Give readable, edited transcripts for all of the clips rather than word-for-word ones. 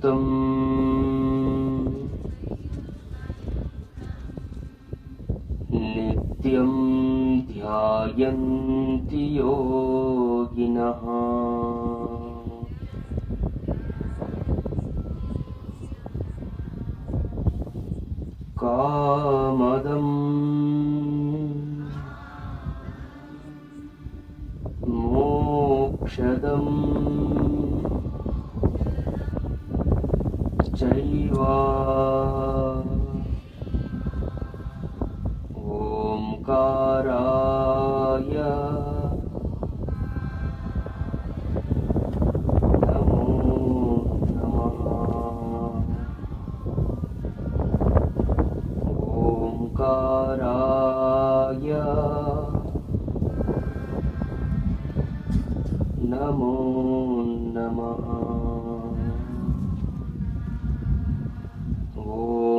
युक्तं नित्यं ध्यायन्ति योगिनः कामदं मोक्षदं चैव ओंकाराय नमो नमः। ओंकाराय नमो नमः।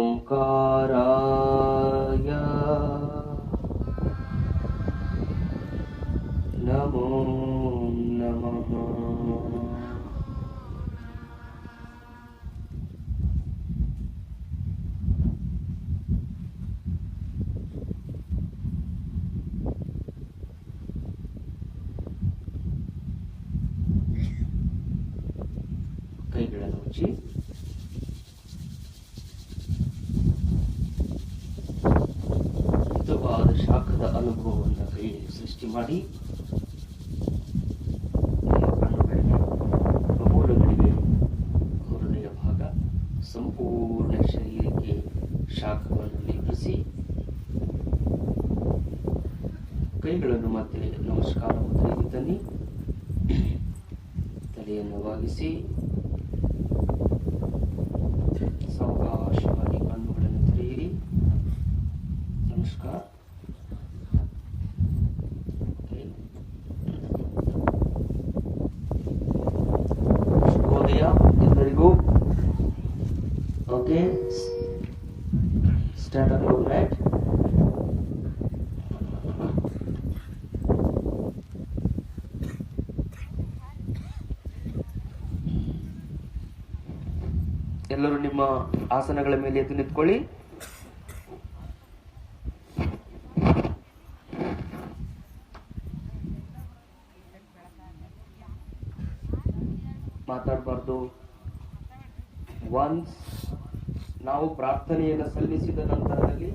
ओंकाराय नमो नमः। ಕೈಗಳನ್ನು ಮುಚ್ಚಿ ಹಿತವಾದ ಶಾಖದ ಅನುಭವವನ್ನು ಕೈಯಲ್ಲಿ ಸೃಷ್ಟಿ ಮಾಡಿ ಕಣ್ಣುಗಳಿಗೆ ಕಪೋಲಗಳಿಗೆ ಹೃದಯ ಭಾಗ ಸಂಪೂರ್ಣ ಶರೀರಕ್ಕೆ ಶಾಖವನ್ನು ಲೇಪಿಸಿ ಕೈಗಳನ್ನು ಮತ್ತೆ ನಮಸ್ಕಾರ ಮುದ್ರೆಗೆ ತನ್ನಿ. ತಲೆಯನ್ನು ವಾಗಿಸಿ ಸಾವಕಾಶವಾಗಿ ಕಣ್ಣುಗಳನ್ನು ತೆರೆಯಿರಿ. ನಮಸ್ಕಾರ. ಶುಭೋದಯ ಎಲ್ಲರಿಗೂ. Okay, stand on your mat. ಎಲ್ಲರೂ ನಿಮ್ಮ ಆಸನಗಳ ಮೇಲೆ ಎದ್ದು ನಿಂತ್ಕೊಳ್ಳಿ. ಮಾತಾಡಬಾರ್ದು. ಒನ್ಸ್ ನಾವು ಪ್ರಾರ್ಥನೆಯನ್ನು ಸಲ್ಲಿಸಿದ ನಂತರದಲ್ಲಿ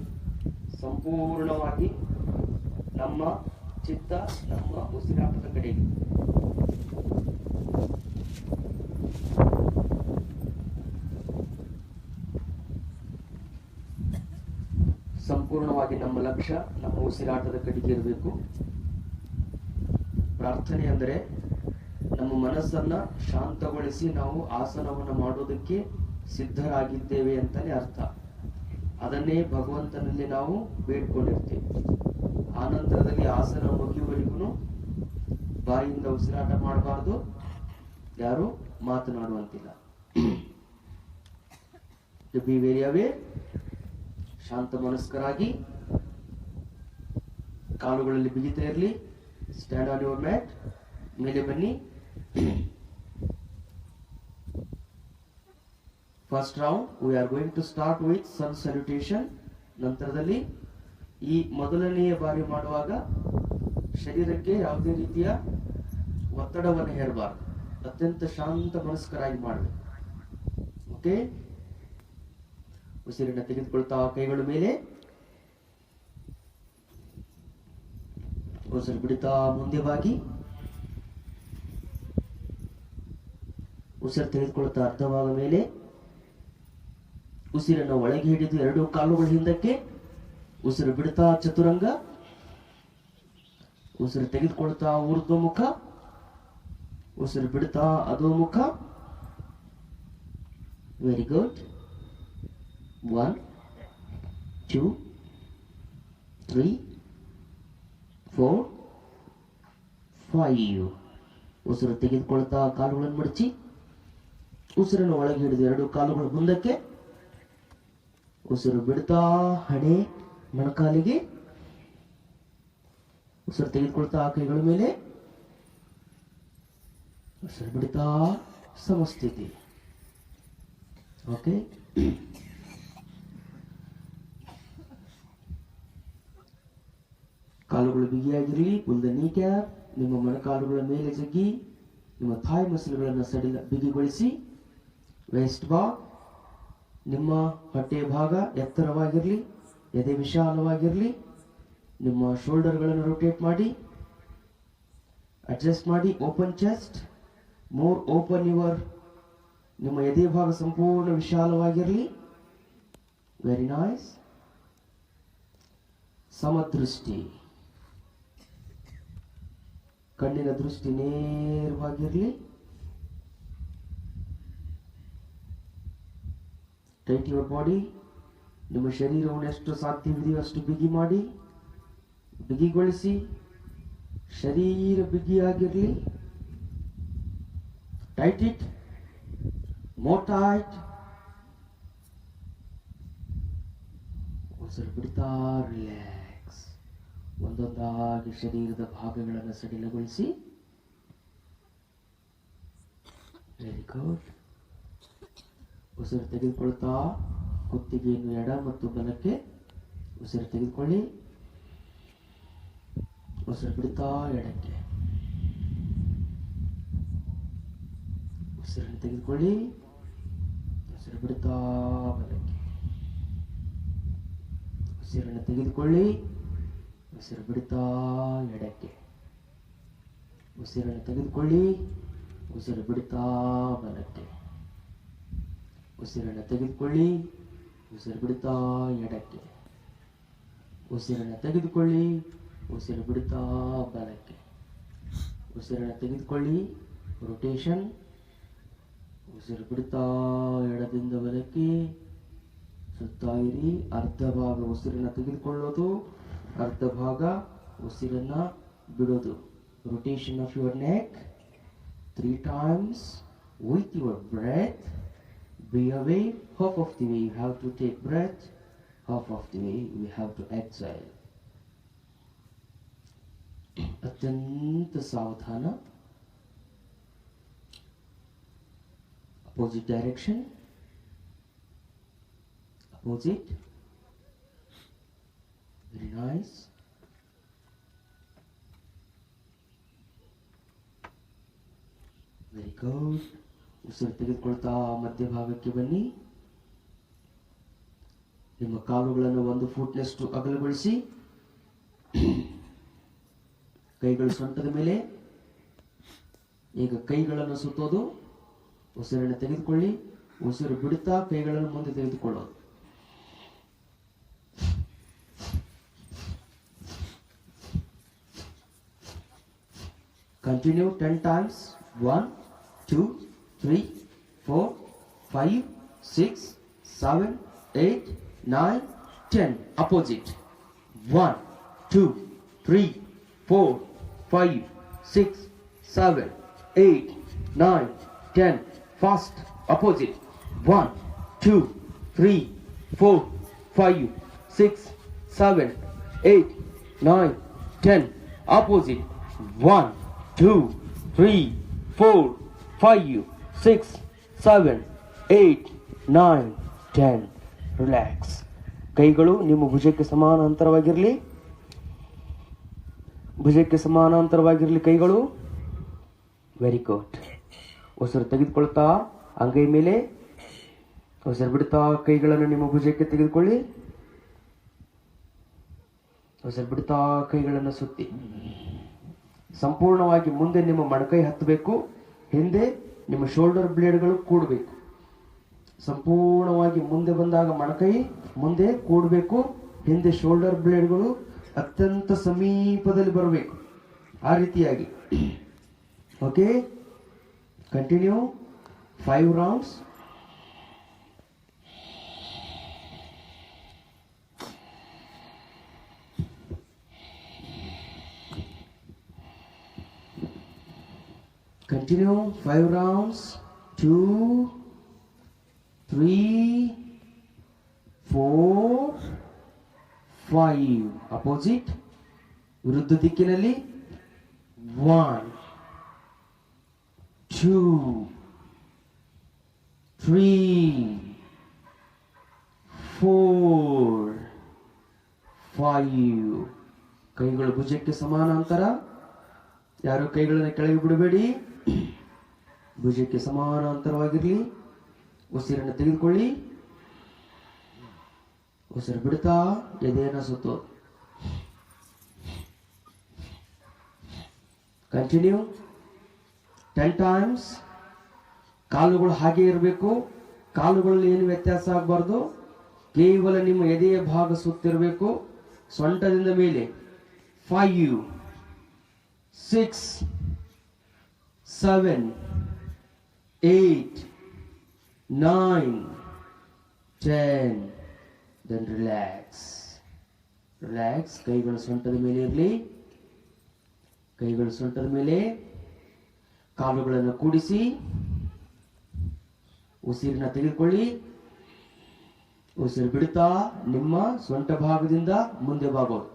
ಸಂಪೂರ್ಣವಾಗಿ ನಮ್ಮ ಚಿತ್ತ ನಮ್ಮ ಉಸಿರಾಟದ ಕಡೆಗೆ ಸಂಪೂರ್ಣವಾಗಿ ನಮ್ಮ ಲಕ್ಷ್ಯ ನಮ್ಮ ಉಸಿರಾಟದ ಕಡೆಗೆ ಇರಬೇಕು. ಪ್ರಾರ್ಥನೆ ಅಂದರೆ ನಮ್ಮ ಮನಸ್ಸನ್ನ ಶಾಂತಗೊಳಿಸಿ ನಾವು ಆಸನವನ್ನು ಮಾಡೋದಕ್ಕೆ ಸಿದ್ಧರಾಗಿದ್ದೇವೆ ಅಂತಲೇ ಅರ್ಥ. ಅದನ್ನೇ ಭಗವಂತನಲ್ಲಿ ನಾವು ಬೇಡ್ಕೊಂಡಿರ್ತೇವೆ. ಆನಂತರದಲ್ಲಿ ಆಸನ ಮುಗಿಯುವವರೆಗೂ ಬಾಯಿಂದ ಉಸಿರಾಟ ಮಾಡಬಾರ್ದು, ಯಾರು ಮಾತನಾಡುವಂತಿಲ್ಲ. Be very aware. ಶಾಂತ ಮನಸ್ಕರಾಗಿ ಕಾಲುಗಳಲ್ಲಿ ಬಿಗಿತಾ ಇರಲಿ. Stand on your mat. ಮೇಲೆ ಬನ್ನಿ. First round we are going to start with sun salutation. ನಂತರದಲ್ಲಿ ಈ ಮೊದಲನೆಯ ಬಾರಿ ಮಾಡುವಾಗ ಶರೀರಕ್ಕೆ ಯಾವುದೇ ರೀತಿಯ ಒತ್ತಡವನ್ನು ಹೇರಬಾರದು. ಅತ್ಯಂತ ಶಾಂತ ಮನಸ್ಕರಾಗಿ ಮಾಡಬೇಕು. ಓಕೆ, ಉಸಿರನ್ನ ತೆಗೆದುಕೊಳ್ತಾ ಕೈಗಳ ಮೇಲೆ, ಉಸಿರು ಬಿಡುತ್ತಾ ಮುಂದೆ ಬಾಗಿ, ಉಸಿರು ತೆಗೆದುಕೊಳ್ತಾ ಅರ್ಧವಾದ ಮೇಲೆ ಉಸಿರನ್ನು ಒಳಗೆ ಹಿಡಿದು ಎರಡು ಕಾಲುಗಳ ಹಿಂದಕ್ಕೆ, ಉಸಿರು ಬಿಡುತ್ತಾ ಚತುರಂಗ, ಉಸಿರು ತೆಗೆದುಕೊಳ್ತಾ ಊರ್ಧ್ವಮುಖ, ಉಸಿರು ಬಿಡುತ್ತಾ ಅಧೋಮುಖ. Very good. 1 2 3 4 5. ಉಸಿರು ತೆಗೆದುಕೊಳ್ತಾ ಕಾಲುಗಳನ್ನು ಮಡಚಿ, ಉಸಿರನ್ನು ಒಳಗೆ ಹಿಡಿದು ಎರಡು ಕಾಲುಗಳು ಮುಂದಕ್ಕೆ, ಉಸಿರು ಬಿಡುತ್ತಾ ಹಣೆ ಮೊಣಕಾಲಿಗೆ, ಉಸಿರು ತೆಗೆದುಕೊಳ್ತಾ ಕೈಗಳ ಮೇಲೆ, ಉಸಿರು ಬಿಡುತ್ತಾ ಸಮಸ್ಥಿತಿ. ಓಕೆ. ಕಾಲುಗಳು ಬಿಗಿಯಾಗಿರಲಿ. Pull the kneecap. ನಿಮ್ಮ ಮೊಣಕಾಲುಗಳ ಮೇಲೆ ಜಗ್ಗಿ ನಿಮ್ಮ ಥಾಯ್ ಮಸಲುಗಳನ್ನು ಸಡಿಲ ಬಿಗಿಗೊಳಿಸಿ. ವೇಸ್ಟ್ ಬಾಗ್. ನಿಮ್ಮ ಹೊಟ್ಟೆಯ ಭಾಗ ಎತ್ತರವಾಗಿರಲಿ, ಎದೆ ವಿಶಾಲವಾಗಿರಲಿ. ನಿಮ್ಮ ಶೋಲ್ಡರ್ಗಳನ್ನು ರೊಟೇಟ್ ಮಾಡಿ, ಅಡ್ಜಸ್ಟ್ ಮಾಡಿ. Open chest, more open your. ನಿಮ್ಮ ಎದೆ ಭಾಗ ಸಂಪೂರ್ಣ ವಿಶಾಲವಾಗಿರಲಿ. Very nice. ಸಮದೃಷ್ಟಿ. ಕಣ್ಣಿನ ದೃಷ್ಟಿ ನೇರವಾಗಿರಲಿ. Tight your body. ನಿಮ್ಮ ಶರೀರವನ್ನು ಎಷ್ಟು ಸಾಧ್ಯವಿದೆಯೋ ಅಷ್ಟು ಬಿಗಿ ಮಾಡಿ, ಬಿಗಿಗೊಳಿಸಿ. ಶರೀರ ಬಿಗಿಯಾಗಿರಲಿ. Tight it, more tight. ಉಸಿರು ಬಿಡ್ತಾ ರಿಲ್ಯಾಕ್ಸ್. ಒಂದೊಂದಾಗಿ ಶರೀರದ ಭಾಗಗಳನ್ನು ಸಡಿಲಗೊಳಿಸಿ. Very good. ಉಸಿರು ತೆಗೆದುಕೊಳ್ತಾ ಕುತ್ತಿಗೆಯನ್ನು ಎಡ ಮತ್ತು ಬಲಕ್ಕೆ ಉಸಿರು ತೆಗೆದುಕೊಳ್ಳಿ. ಉಸಿರು ಬಿಡ್ತಾ ಎಡಕ್ಕೆ. ಉಸಿರನ್ನು ತೆಗೆದುಕೊಳ್ಳಿ. ಉಸಿರು ಬಿಡ್ತಾ ಬಲಕ್ಕೆ. ಉಸಿರನ್ನು ತೆಗೆದುಕೊಳ್ಳಿ. ಉಸಿರು ಬಿಡ್ತಾ ಎಡಕ್ಕೆ. ಉಸಿರನ್ನು ತೆಗೆದುಕೊಳ್ಳಿ. ಉಸಿರು ಬಿಡ್ತಾ ಬಲಕ್ಕೆ. ಉಸಿರನ್ನು ತೆಗೆದುಕೊಳ್ಳಿ. ಉಸಿರು ಬಿಡ್ತಾ ಎಡಕ್ಕೆ. ಉಸಿರನ್ನು ತೆಗೆದುಕೊಳ್ಳಿ. ಉಸಿರು ಬಿಡ್ತಾ ಬಲಕ್ಕೆ. ಉಸಿರನ್ನು ತೆಗೆದುಕೊಳ್ಳಿ. ರೊಟೇಷನ್. ಉಸಿರು ಬಿಡ್ತಾ ಎಡದಿಂದ ಬಲಕ್ಕೆ ಸುತ್ತಾ ಇರಿ. ಅರ್ಧ ಭಾಗ ಉಸಿರನ್ನು ತೆಗೆದುಕೊಳ್ಳೋದು, ಅರ್ಧ ಭಾಗ ಉಸಿರನ್ನ ಬಿಡೋದು. Rotation of your neck 3 times with your breath. Be away. Half of the way you have to take breath, half of the way we have to exhale. ಅತ್ಯಂತ ಸಾವಧಾನ. Opposite direction. Opposite. Very nice. Very good. ಉಸಿರು ತೆಗೆದುಕೊಳ್ತಾ ಮಧ್ಯಭಾಗಕ್ಕೆ ಬನ್ನಿ. ನಿಮ್ಮ ಕಾಲುಗಳನ್ನು 1 ಫೂಟ್ನಷ್ಟು ಅಗಲಗೊಳಿಸಿ. ಕೈಗಳು ಸೊಂಟದ ಮೇಲೆ. ಈಗ ಕೈಗಳನ್ನು ಸುತ್ತೋದು. ಉಸಿರನ್ನು ತೆಗೆದುಕೊಳ್ಳಿ. ಉಸಿರು ಬಿಡುತ್ತಾ ಕೈಗಳನ್ನು ಮುಂದೆ ತೆಗೆದುಕೊಳ್ಳೋದು. Continue 10 times. 1, 2, 3, 4, 5, 6, 7, 8, 9, 10. Opposite. 1, 2, 3, 4, 5, 6, 7, 8, 9, 10. Fast. Opposite. 1, 2, 3, 4, 5, 6, 7, 8, 9, 10. Opposite. 1, 2, 3, 4, 5, 6, 7, 8, 9, 10. Relax. ಕೈಗಳು ನಿಮ್ಮ ಭುಜಕ್ಕೆ ಸಮಾನಾಂತರವಾಗಿರಲಿ. ಭುಜಕ್ಕೆ ಸಮಾನಾಂತರವಾಗಿರಲಿ ಕೈಗಳು. Very good. ಉಸಿರು ತೆಗೆದುಕೊಳ್ತಾ ಅಂಗೈ ಮೇಲೆ. ಉಸಿರು ಬಿಡ್ತಾ ಕೈಗಳನ್ನು ನಿಮ್ಮ ಭುಜಕ್ಕೆ ತೆಗೆದುಕೊಳ್ಳಿ. ಉಸಿರು ಬಿಡ್ತಾ ಕೈಗಳನ್ನು ಸುತ್ತಿ. ಸಂಪೂರ್ಣವಾಗಿ ಮುಂದೆ ನಿಮ್ಮ ಮೊಣಕೈ ಹತ್ತಬೇಕು. ಹಿಂದೆ ನಿಮ್ಮ ಶೋಲ್ಡರ್ ಬ್ಲೇಡ್ಗಳು ಕೂಡಬೇಕು. ಸಂಪೂರ್ಣವಾಗಿ ಮುಂದೆ ಬಂದಾಗ ಮೊಣಕೈ ಮುಂದೆ ಕೂಡಬೇಕು. ಹಿಂದೆ ಶೋಲ್ಡರ್ ಬ್ಲೇಡ್ಗಳು ಅತ್ಯಂತ ಸಮೀಪದಲ್ಲಿ ಬರಬೇಕು. ಆ ರೀತಿಯಾಗಿ. Okay. Continue 5 rounds. Continue 5 rounds. 2, 3, 4, 5. Opposite. ವಿರುದ್ಧ ದಿಕ್ಕಿನಲ್ಲಿ. 1, 2, 3, 4 5 ಕೈಗಳು ಭುಜಕ್ಕೆ ಸಮಾನಾಂತರ. ಯಾರು ಕೈಗಳನ್ನು ಕೆಳಗೆ ಬಿಡಬೇಡಿ, ಭುಜಕ್ಕೆ ಸಮಾನಾಂತರವಾಗಿರಲಿ. ಉಸಿರನ್ನು ತೆಗೆದುಕೊಳ್ಳಿ. ಉಸಿರು ಬಿಡ್ತಾ ಎದೆಯನ್ನು ಸುತ್ತು. Continue 10 times. ಕಾಲುಗಳು ಹಾಗೆ ಇರಬೇಕು, ಕಾಲುಗಳಲ್ಲಿ ಏನು ವ್ಯತ್ಯಾಸ ಆಗಬಾರ್ದು. ಕೇವಲ ನಿಮ್ಮ ಎದೆಯ ಭಾಗ ಸುತ್ತಿರಬೇಕು, ಸೊಂಟದಿಂದ ಮೇಲೆ. 5 6 7 8 9 10. Then relax. ಕೈಗಳು ಸೊಂಟದ ಮೇಲೆ ಇರಲಿ. ಕೈಗಳು ಸೊಂಟದ ಮೇಲೆ. ಕಾಲುಗಳನ್ನು ಕೂಡಿಸಿ. ಉಸಿರನ್ನ ತೆಗೆದುಕೊಳ್ಳಿ. ಉಸಿರು ಬಿಡುತ್ತಾ ನಿಮ್ಮ ಸೊಂಟ ಭಾಗದಿಂದ ಮುಂದೆ ಬಾಗೋದು.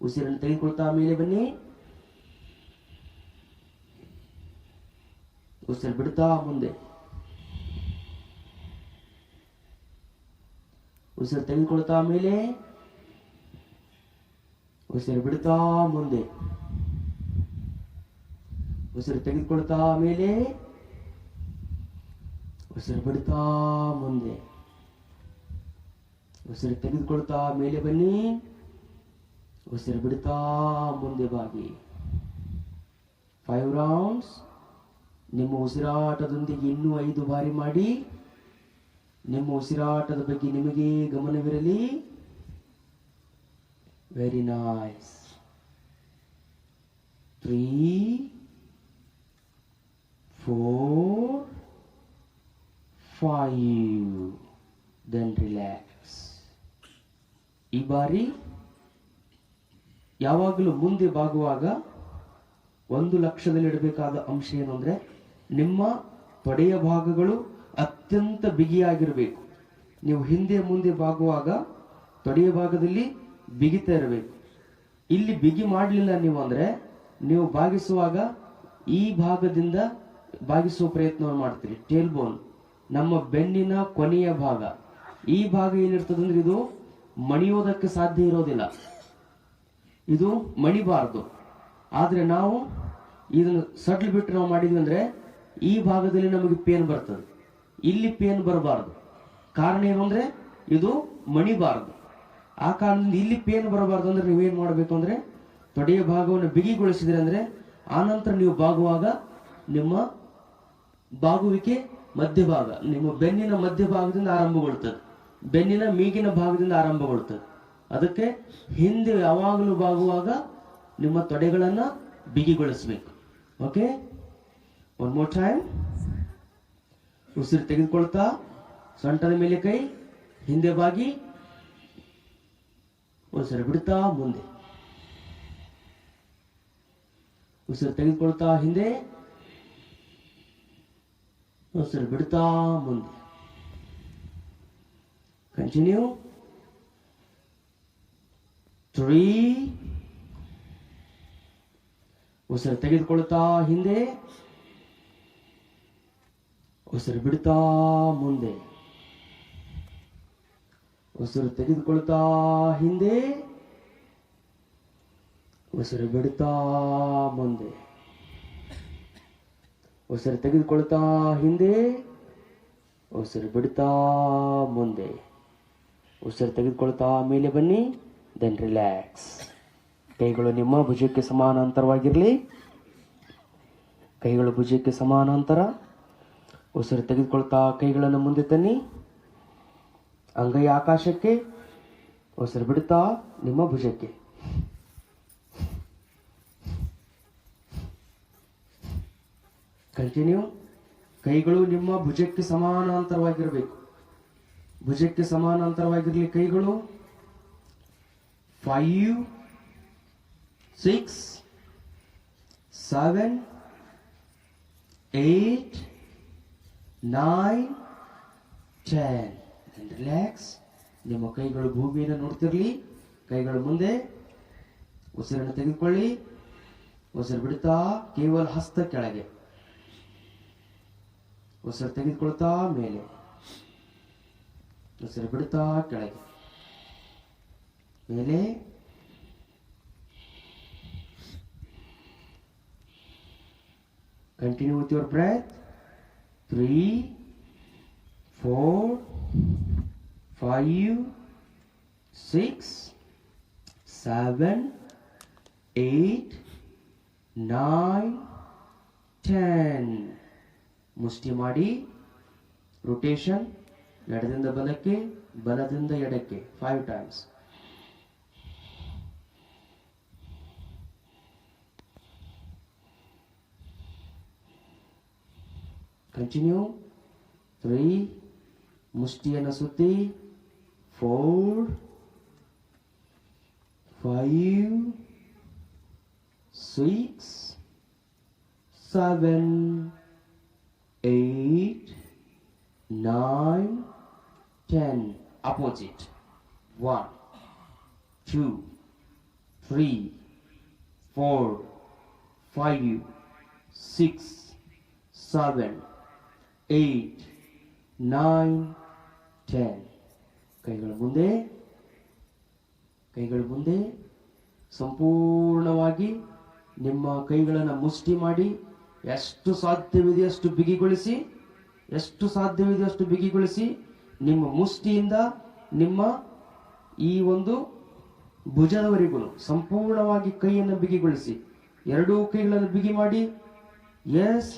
ಉಸಿರನ್ನು ತೆಗೆದುಕೊಳ್ತಾ ಮೇಲೆ ಬನ್ನಿ. ಉಸಿರು ಬಿಡುತ್ತಾ ಮುಂದೆ. ಉಸಿರು ತೆಗೆದುಕೊಳ್ತಾ ಮೇಲೆ. ಉಸಿರು ಬಿಡುತ್ತಾ ಮುಂದೆ. ಉಸಿರು ತೆಗೆದುಕೊಳ್ತಾ ಮೇಲೆ. ಉಸಿರು ಬಿಡುತ್ತಾ ಮುಂದೆ. ಉಸಿರು ತೆಗೆದುಕೊಳ್ತಾ ಮೇಲೆ ಬನ್ನಿ. ಉಸಿರು ಬಿಡುತ್ತಾ ಮುಂದೆ ಬಾಗಿ. 5 rounds. ನಿಮ್ಮ ಉಸಿರಾಟದೊಂದಿಗೆ ಇನ್ನೂ 5 ಬಾರಿ ಮಾಡಿ. ನಿಮ್ಮ ಉಸಿರಾಟದ ಬಗ್ಗೆ ನಿಮಗೆ ಗಮನವಿರಲಿ. Very nice. 3 4 5. Then relax. ಈ ಬಾರಿ ಯಾವಾಗಲೂ ಮುಂದೆ ಬಾಗುವಾಗ ಒಂದು ಲಕ್ಷ್ಯದಲ್ಲಿಡಬೇಕಾದ ಅಂಶ ಏನು ಅಂದ್ರೆ, ನಿಮ್ಮ ತೊಡೆಯ ಭಾಗಗಳು ಅತ್ಯಂತ ಬಿಗಿಯಾಗಿರಬೇಕು. ನೀವು ಹಿಂದೆ ಮುಂದೆ ಬಾಗುವಾಗ ತೊಡೆಯ ಭಾಗದಲ್ಲಿ ಬಿಗಿತಾ ಇರಬೇಕು. ಇಲ್ಲಿ ಬಿಗಿ ಮಾಡಲಿಲ್ಲ ನೀವು ಅಂದ್ರೆ, ನೀವು ಬಾಗಿಸುವಾಗ ಈ ಭಾಗದಿಂದ ಬಾಗಿಸುವ ಪ್ರಯತ್ನವನ್ನು ಮಾಡ್ತೀರಿ. ಟೇಲ್ ಬೋನ್, ನಮ್ಮ ಬೆನ್ನಿನ ಕೊನೆಯ ಭಾಗ. ಈ ಭಾಗ ಏನಿರ್ತದಂದ್ರೆ ಇದು ಮಣಿಯೋದಕ್ಕೆ ಸಾಧ್ಯ ಇರೋದಿಲ್ಲ, ಇದು ಮಣಿಬಾರ್ದು. ಆದ್ರೆ ನಾವು ಇದನ್ನು ಸಡ್ಲ್ ಬಿಟ್ಟು ನಾವು ಮಾಡಿದ್ವಿ ಅಂದ್ರೆ ಈ ಭಾಗದಲ್ಲಿ ನಮಗೆ ಪೇನ್ ಬರ್ತದೆ, ಇಲ್ಲಿ ಪೇನ್ ಬರಬಾರ್ದು. ಕಾರಣ ಏನು ಅಂದ್ರೆ ಇದು ಮಣಿಬಾರ್ದು. ಆ ಕಾರಣದಿಂದ ಇಲ್ಲಿ ಪೇನ್ ಬರಬಾರ್ದು ಅಂದ್ರೆ ನೀವೇನ್ ಮಾಡಬೇಕು ಅಂದ್ರೆ, ತೊಡೆಯ ಭಾಗವನ್ನು ಬಿಗಿಗೊಳಿಸಿದ್ರೆ ಅಂದ್ರೆ ಆನಂತರ ನೀವು ಬಾಗುವಾಗ ನಿಮ್ಮ ಬಾಗುವಿಕೆ ಮಧ್ಯಭಾಗ, ನಿಮ್ಮ ಬೆನ್ನಿನ ಮಧ್ಯಭಾಗದಿಂದ ಆರಂಭಗೊಳ್ತದೆ, ಬೆನ್ನಿನ ಮೀಗಿನ ಭಾಗದಿಂದ ಆರಂಭಗೊಳ್ತದೆ. ಅದಕ್ಕೆ ಹಿಂದೆ ಯಾವಾಗಲೂ ಬಾಗುವಾಗ ನಿಮ್ಮ ತೊಡೆಗಳನ್ನ ಬಿಗಿಗೊಳಿಸಬೇಕು. Okay, 1 more time. ಉಸಿರು ತೆಗೆದುಕೊಳ್ತಾ ಸೊಂಟದ ಮೇಲೆ ಕೈ, ಹಿಂದೆ ಬಾಗಿ. ಉಸಿರು ಬಿಡ್ತಾ ಮುಂದೆ. ಉಸಿರು ತೆಗೆದುಕೊಳ್ತಾ ಹಿಂದೆ. ಉಸಿರು ಬಿಡ್ತಾ ಮುಂದೆ. ಕಂಟಿನ್ಯೂ. 3. ಉಸಿರು ತೆಗೆದುಕೊಳ್ತಾ ಹಿಂದೆ. ಉಸಿರು ಬಿಡ್ತಾ ಮುಂದೆ. ಉಸಿರು ತೆಗೆದುಕೊಳ್ತಾ ಹಿಂದೆ. ಉಸಿರು ಬಿಡ್ತಾ ಮುಂದೆ. ಉಸಿರು ತೆಗೆದುಕೊಳ್ತಾ ಹಿಂದೆ. ಉಸಿರು ಬಿಡ್ತಾ ಮುಂದೆ. ಉಸಿರು ತೆಗೆದುಕೊಳ್ತಾ ಮೇಲೆ ಬನ್ನಿ. Then relax. ಕೈಗಳು ನಿಮ್ಮ ಭುಜಕ್ಕೆ ಸಮಾನಾಂತರವಾಗಿರಲಿ. ಕೈಗಳು ಭುಜಕ್ಕೆ ಸಮಾನಾಂತರ. ಉಸಿರು ತೆಗೆದುಕೊಳ್ತಾ ಕೈಗಳನ್ನು ಮುಂದೆ ತನ್ನಿ, ಅಂಗೈ ಆಕಾಶಕ್ಕೆ. ಉಸಿರು ಬಿಡ್ತಾ ನಿಮ್ಮ ಭುಜಕ್ಕೆ. ಕಂಟಿನ್ಯೂ. ಕೈಗಳು ನಿಮ್ಮ ಭುಜಕ್ಕೆ ಸಮಾನಾಂತರವಾಗಿರಬೇಕು. ಭುಜಕ್ಕೆ ಸಮಾನಾಂತರವಾಗಿರಲಿ ಕೈಗಳು. 5 6 7 8 9 10. ರಿಲ್ಯಾಕ್ಸ್. ನಿಮ್ಮ ಕೈಗಳು ಭೂಮಿಯನ್ನು ನೋಡ್ತಿರ್ಲಿ. ಕೈಗಳು ಮುಂದೆ. ಉಸಿರನ್ನು ತೆಗೆದುಕೊಳ್ಳಿ. ಉಸಿರು ಬಿಡ್ತಾ ಕೇವಲ ಹಸ್ತ ಕೆಳಗೆ. ಉಸಿರು ತೆಗೆದುಕೊಳ್ತಾ ಮೇಲೆ, ಉಸಿರು ಬಿಡ್ತಾ ಕೆಳಗೆ, ಮೇಲೆ, continue with your breath. 3, 4, 5, 6, 7, 8, 9, 10. ಮುಷ್ಟಿ ಮಾಡಿ ರೊಟೇಷನ್, ಎಡದಿಂದ ಬಲಕ್ಕೆ, ಬಲದಿಂದ ಎಡಕ್ಕೆ 5 times. Continue. 3, ಮುಷ್ಟಿಯನ್ನು ಸುತ್ತಿ, 4, 5, 6, 7, 8, 9, 10. Opposite. 1, 2, 3, 4, 5, 6, 7, 8, 9, 10. ಕೈಗಳು ಮುಂದೆ, ಕೈಗಳು ಮುಂದೆ. ಸಂಪೂರ್ಣವಾಗಿ ನಿಮ್ಮ ಕೈಗಳನ್ನು ಮುಷ್ಟಿ ಮಾಡಿ ಎಷ್ಟು ಸಾಧ್ಯವಿದೆ ಅಷ್ಟು ಬಿಗಿಗೊಳಿಸಿ, ಎಷ್ಟು ಸಾಧ್ಯವಿದೆ ಅಷ್ಟು ಬಿಗಿಗೊಳಿಸಿ. ನಿಮ್ಮ ಮುಷ್ಟಿಯಿಂದ ನಿಮ್ಮ ಈ ಒಂದು ಭುಜದವರೆಗೂ ಸಂಪೂರ್ಣವಾಗಿ ಕೈಯನ್ನು ಬಿಗಿಗೊಳಿಸಿ. ಎರಡೂ ಕೈಗಳನ್ನು ಬಿಗಿ ಮಾಡಿ. Yes,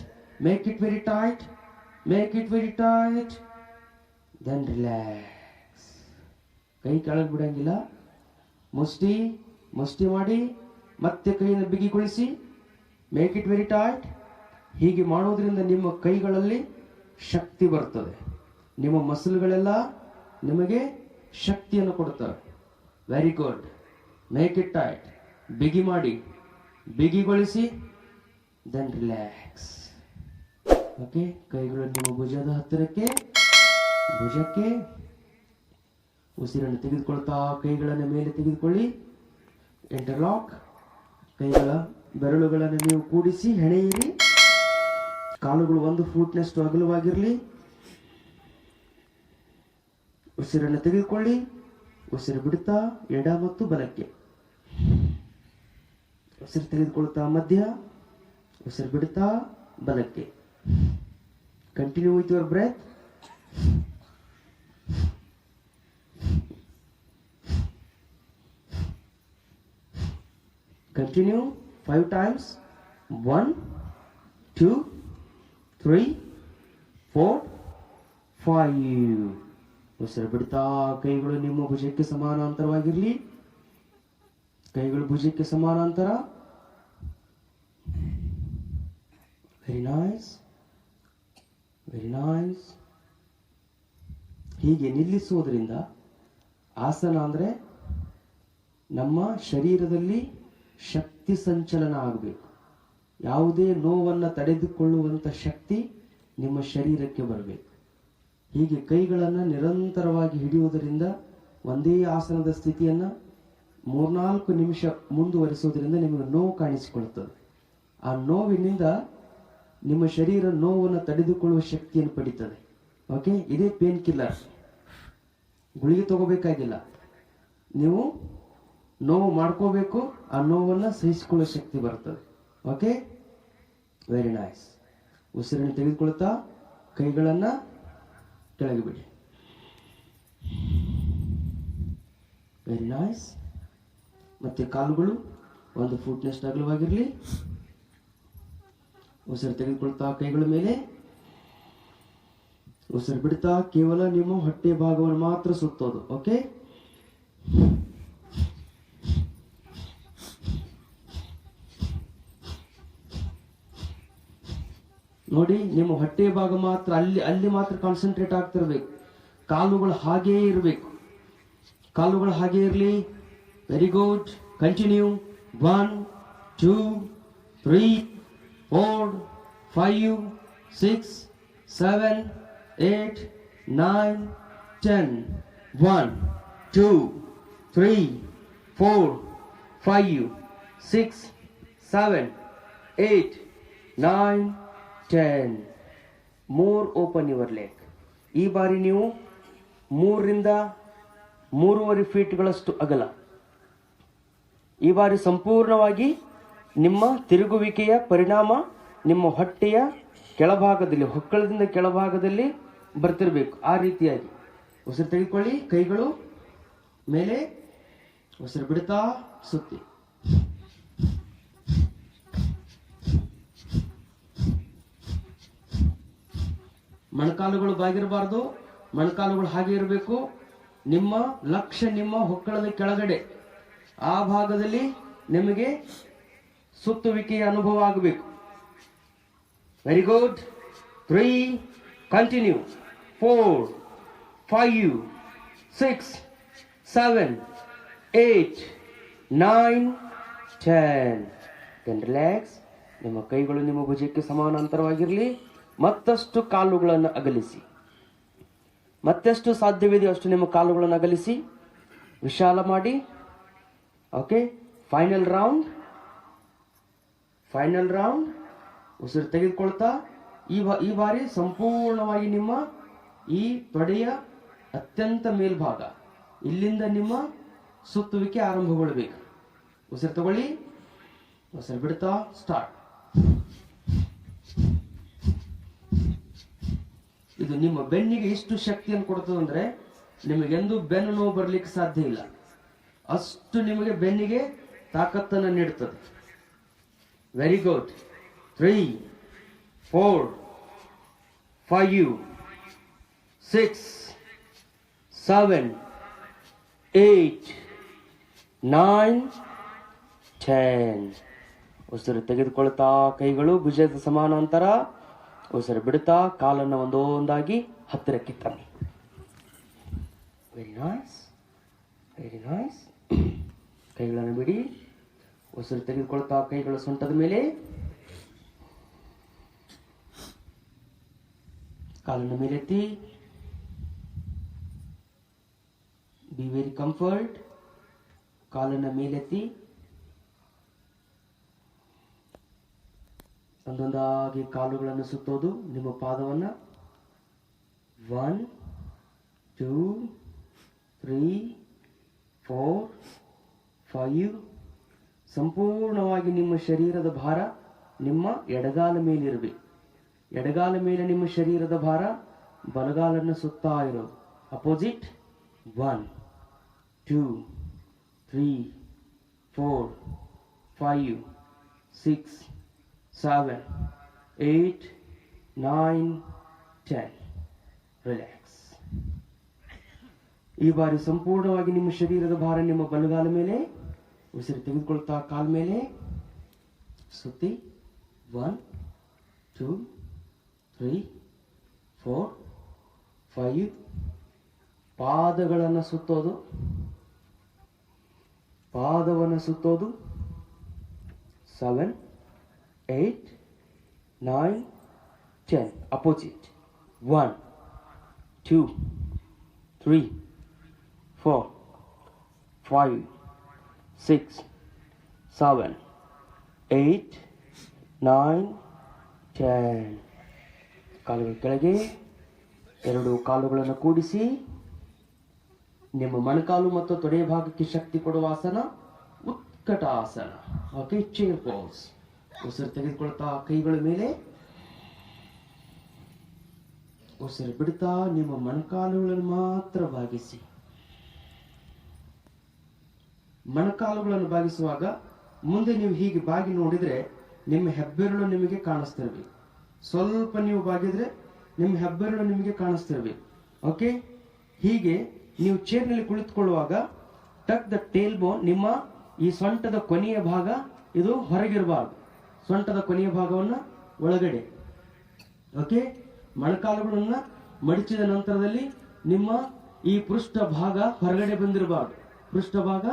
make it very tight, make it very tight, then relax. ಕೈ ಕೆಳಗೆ ಬಿಡಂಗಿಲ್ಲ. ಮುಷ್ಟಿ ಮುಷ್ಟಿ ಮಾಡಿ ಮತ್ತೆ ಕೈಯನ್ನು ಬಿಗಿಗೊಳಿಸಿ. make it very tight. ಹೀಗೆ ಮಾಡೋದ್ರಿಂದ ನಿಮ್ಮ ಕೈಗಳಲ್ಲಿ ಶಕ್ತಿ ಬರ್ತದೆ. ನಿಮ್ಮ ಮಸಲ್ಗಳೆಲ್ಲ ನಿಮಗೆ ಶಕ್ತಿಯನ್ನು ಕೊಡ್ತವೆ. Very good. Make it tight. ಬಿಗಿ ಮಾಡಿ, ಬಿಗಿಗೊಳಿಸಿ, ದೆನ್ ರಿಲ್ಯಾಕ್ಸ್. ಓಕೆ, ಕೈಗಳು ನಿಮ್ಮ ಭುಜದ ಹತ್ತಿರಕ್ಕೆ, ಭುಜಕ್ಕೆ. ಉಸಿರನ್ನು ತೆಗೆದುಕೊಳ್ತಾ ಕೈಗಳನ್ನು ಮೇಲೆ ತೆಗೆದುಕೊಳ್ಳಿ. ಇಂಟರ್ಲಾಕ್. ಕೈಗಳ ಬೆರಳುಗಳನ್ನು ನೀವು ಕೂಡಿಸಿ ಹೆಣೆಯಿರಿ. ಕಾಲುಗಳು 1 ಫೂಟ್ನಷ್ಟು ಅಗಲವಾಗಿರಲಿ. ಉಸಿರನ್ನು ತೆಗೆದುಕೊಳ್ಳಿ. ಉಸಿರು ಬಿಡುತ್ತಾ ಎಡ ಮತ್ತು ಬಲಕ್ಕೆ. ಉಸಿರು ತೆಗೆದುಕೊಳ್ತಾ ಮಧ್ಯ, ಉಸಿರು ಬಿಡುತ್ತಾ ಬಲಕ್ಕೆ. Continue with your breath. Continue 5 times. 1, 2, 3, 4, 5. ಉಸಿರು ಬಿಡ್ತಾ ಕೈಗಳು ನಿಮ್ಮ ಭುಜಕ್ಕೆ ಸಮಾನಾಂತರವಾಗಿರಲಿ. ಕೈಗಳು ಭುಜಕ್ಕೆ ಸಮಾನಾಂತರ. Very nice, very nice. ಹೀಗೆ ನಿಲ್ಲಿಸುವುದರಿಂದ ಆಸನ ಅಂದ್ರೆ ನಮ್ಮ ಶರೀರದಲ್ಲಿ ಶಕ್ತಿ ಸಂಚಲನ ಆಗಬೇಕು. ಯಾವುದೇ ನೋವನ್ನು ತಡೆದುಕೊಳ್ಳುವಂತ ಶಕ್ತಿ ನಿಮ್ಮ ಶರೀರಕ್ಕೆ ಬರಬೇಕು. ಹೀಗೆ ಕೈಗಳನ್ನು ನಿರಂತರವಾಗಿ ಹಿಡಿಯುವುದರಿಂದ ಒಂದೇ ಆಸನದ ಸ್ಥಿತಿಯನ್ನು 3-4 ನಿಮಿಷ ಮುಂದುವರಿಸುವುದರಿಂದ ನಿಮಗೆ ನೋವು ಕಾಣಿಸಿಕೊಳ್ಳುತ್ತದೆ. ಆ ನೋವಿನಿಂದ ನಿಮ್ಮ ಶರೀರ ನೋವನ್ನು ತಡೆದುಕೊಳ್ಳುವ ಶಕ್ತಿಯನ್ನು ಪಡೀತದೆ. ಓಕೆ, ಇದೇ ಪೇನ್ ಕಿಲ್ಲರ್. ಗುಳಿಗೆ ತಗೋಬೇಕಾಗಿಲ್ಲ, ನೀವು ನೋವು ಮಾಡ್ಕೋಬೇಕು. ಆ ನೋವನ್ನು ಸಹಿಸಿಕೊಳ್ಳುವ ಶಕ್ತಿ ಬರ್ತದೆ. Okay, very nice. ಉಸಿರನ್ನು ತೆಗೆದುಕೊಳ್ತಾ ಕೈಗಳನ್ನು ಕೆಳಗೆ ಬಿಡಿ. Very nice. ಮತ್ತೆ ಕಾಲುಗಳು 1 ಫೂಟ್ನಷ್ಟು ಅಗಲವಾಗಿರಲಿ. ಉಸಿರು ತೆಗೆದುಕೊಳ್ತಾ ಕೈಗಳ ಮೇಲೆ, ಉಸಿರು ಬಿಡ್ತಾ ಕೇವಲ ನಿಮ್ಮ ಹೊಟ್ಟೆ ಭಾಗವನ್ನು ಮಾತ್ರ ಸುತ್ತೋದು. ಓಕೆ, ನೋಡಿ, ನಿಮ್ಮ ಹೊಟ್ಟೆ ಭಾಗ ಮಾತ್ರ ಅಲ್ಲಿ ಮಾತ್ರ ಕಾನ್ಸಂಟ್ರೇಟ್ ಆಗ್ತಿರ್ಬೇಕು. ಕಾಲುಗಳು ಹಾಗೇ ಇರಬೇಕು. ಕಾಲುಗಳು ಹಾಗೇ ಇರಲಿ. Very good. Continue. 1, 2, 3, 4, 5, 6, 7, 8, 9, 10. 1, 2, 3, 4, 5, 6, 7, 8, 9, 10. More open your leg. ಈ ಬಾರಿ ನೀವು 3 ರಿಂದ 3.5 ಫೀಟ್ಗಳಷ್ಟು ಅಗಲ. ಈ ಬಾರಿ ಸಂಪೂರ್ಣವಾಗಿ ನಿಮ್ಮ ತಿರುಗುವಿಕೆಯ ಪರಿಣಾಮ ನಿಮ್ಮ ಹೊಟ್ಟೆಯ ಕೆಳಭಾಗದಲ್ಲಿ, ಹೊಕ್ಕಳದಿಂದ ಕೆಳಭಾಗದಲ್ಲಿ ಬರ್ತಿರ್ಬೇಕು. ಆ ರೀತಿಯಾಗಿ ಉಸಿರು ತೆಗೆದುಕೊಳ್ಳಿ. ಕೈಗಳು ಮೇಲೆ, ಉಸಿರು ಬಿಡ್ತಾ ಸುತ್ತಿ. ಮೊಣಕಾಲುಗಳು ಬಾಗಿರಬಾರ್ದು, ಮೊಣಕಾಲುಗಳು ಹಾಗೆ ಇರಬೇಕು. ನಿಮ್ಮ ಲಕ್ಷ್ಯ ನಿಮ್ಮ ಹೊಕ್ಕಳದ ಕೆಳಗಡೆ, ಆ ಭಾಗದಲ್ಲಿ ನಿಮಗೆ ಸುತ್ತುವಿಕೆಯ ಅನುಭವ ಆಗಬೇಕು. Very good. 3, continue. 4, 5, 6, 7, 8, 9, 10. Then relax. ನಿಮ್ಮ ಕೈಗಳು ನಿಮ್ಮ ಭುಜಕ್ಕೆ ಸಮಾನಾಂತರವಾಗಿರಲಿ. ಮತ್ತಷ್ಟು ಕಾಲುಗಳನ್ನು ಅಗಲಿಸಿ. ಮತ್ತೆಷ್ಟು ಸಾಧ್ಯವಿದೆಯೋ ಅಷ್ಟು ನಿಮ್ಮ ಕಾಲುಗಳನ್ನು ಅಗಲಿಸಿ, ವಿಶಾಲ ಮಾಡಿ. Okay, final round. ಉಸಿರು ತೆಗೆದುಕೊಳ್ತಾ ಈ ಬಾರಿ ಸಂಪೂರ್ಣವಾಗಿ ನಿಮ್ಮ ಈ ತೊಡೆಯ ಅತ್ಯಂತ ಮೇಲ್ಭಾಗ, ಇಲ್ಲಿಂದ ನಿಮ್ಮ ಸುತ್ತುವಿಕೆ ಆರಂಭಗೊಳ್ಳಬೇಕು. ಉಸಿರು ತಗೊಳ್ಳಿ, ಉಸಿರು ಬಿಡ್ತಾ ಸ್ಟಾರ್ಟ್. ಇದು ನಿಮ್ಮ ಬೆನ್ನಿಗೆ ಎಷ್ಟು ಶಕ್ತಿಯನ್ನು ಕೊಡ್ತದಂದ್ರೆ ನಿಮಗೆಂದು ಬೆನ್ನು ನೋವು ಬರ್ಲಿಕ್ಕೆ ಸಾಧ್ಯ ಇಲ್ಲ. ಅಷ್ಟು ನಿಮಗೆ ಬೆನ್ನಿಗೆ ತಾಕತ್ತನ್ನು ನೀಡುತ್ತದೆ. Very good. 3, 4, 5, 6, 7, 8, 9, 10. ಉಸಿರು ತೆಗೆದುಕೊಳ್ತಾ ಕೈಗಳು ಭುಜದ ಸಮಾನಾಂತರ. ಉಸಿರು ಬಿಡುತ್ತಾ ಕಾಲನ್ನು ಒಂದೊಂದಾಗಿ ಹತ್ತಿರಕ್ಕೆ ತನ್ನಿ. Very nice, very nice. ಕೈಗಳನ್ನು ಬಿಡಿ. ಉಸಿರು ತೆಗೆದುಕೊಳ್ತಾ ಕೈಗಳು ಸೊಂಟದ ಮೇಲೆ, ಕಾಲನ್ನು ಮೇಲೆತ್ತಿ. Be very comfort. ಕಾಲನ್ನು ಮೇಲೆತ್ತಿ ಒಂದೊಂದಾಗಿ ಕಾಲುಗಳನ್ನು ಸುತ್ತೋದು. ನಿಮ್ಮ ಪಾದವನ್ನು 1, 2, 3, 4, 5. ಸಂಪೂರ್ಣವಾಗಿ ನಿಮ್ಮ ಶರೀರದ ಭಾರ ನಿಮ್ಮ ಎಡಗಾಲ ಮೇಲಿರಬೇಕು. ಎಡಗಾಲ ಮೇಲೆ ನಿಮ್ಮ ಶರೀರದ ಭಾರ, ಬಲಗಾಲನ್ನು ಸುತ್ತಾ ಇರೋದು. ಅಪೋಸಿಟ್. 1, 2, 3, 4, 5, 6, 7, 8, 9, 10. ರಿಲ್ಯಾಕ್ಸ್. ಈ ಬಾರಿ ಸಂಪೂರ್ಣವಾಗಿ ನಿಮ್ಮ ಶರೀರದ ಭಾರ ನಿಮ್ಮ ಬಲಗಾಲ ಮೇಲೆ. ಉಸಿರು ತೆಗೆದುಕೊಳ್ತಾ ಕಾಲ ಮೇಲೆ ಸುತ್ತಿ. 1, 2, 3, 4, 5. ಪಾದಗಳನ್ನು ಸುತ್ತೋದು, ಪಾದವನ್ನು ಸುತ್ತೋದು. 7, 8, 9, 10. ಅಪೋಸಿಟ್. 1, 2, 3, 4, 5, 6, 7, 8, 9, 10. ಕಾಲುಗಳ ಕೆಳಗೆ ಎರಡು ಕಾಲುಗಳನ್ನು ಕೂಡಿಸಿ ನಿಮ್ಮ ಮೊಣಕಾಲು ಮತ್ತು ತೊಡೆಯ ಭಾಗಕ್ಕೆ ಶಕ್ತಿ ಕೊಡುವ ಆಸನ ಉತ್ಕಟ ಆಸನ. Okay, chair pose. ಉಸಿರು ತೆಗೆದುಕೊಳ್ತಾ ಕೈಗಳ ಮೇಲೆ, ಉಸಿರು ಬಿಡ್ತಾ ನಿಮ್ಮ ಮೊಣಕಾಲುಗಳನ್ನು ಮಾತ್ರ ಬಾಗಿಸಿ. ಮೊಣಕಾಲುಗಳನ್ನು ಬಾಗಿಸುವಾಗ ಮುಂದೆ ನೀವು ಹೀಗೆ ಬಾಗಿ ನೋಡಿದ್ರೆ ನಿಮ್ಮ ಹೆಬ್ಬೆರಳು ನಿಮಗೆ ಕಾಣಿಸ್ತಿರ್ಬೇಕು. ಸ್ವಲ್ಪ ನೀವು ಬಾಗಿದ್ರೆ ನಿಮ್ಮ ಹೆಬ್ಬೆರಳು ನಿಮಗೆ ಕಾಣಿಸ್ತಿರ್ಬೇಕು. ಓಕೆ, ಹೀಗೆ ನೀವು ಚೇರ್ನಲ್ಲಿ ಕುಳಿತುಕೊಳ್ಳುವಾಗ ಟಕ್ ದ ಟೇಲ್ ಬೋನ್, ನಿಮ್ಮ ಈ ಸೊಂಟದ ಕೊನೆಯ ಭಾಗ ಇದು ಹೊರಗಿರಬಾರ್ದು. ಸೊಂಟದ ಕೊನೆಯ ಭಾಗವನ್ನ ಒಳಗಡೆ. ಓಕೆ, ಮೊಣಕಾಲುಗಳನ್ನ ಮಡಚಿದ ನಂತರದಲ್ಲಿ ನಿಮ್ಮ ಈ ಪೃಷ್ಠ ಭಾಗ ಹೊರಗಡೆ ಬಂದಿರಬಾರ್ದು. ಪೃಷ್ಠ ಭಾಗ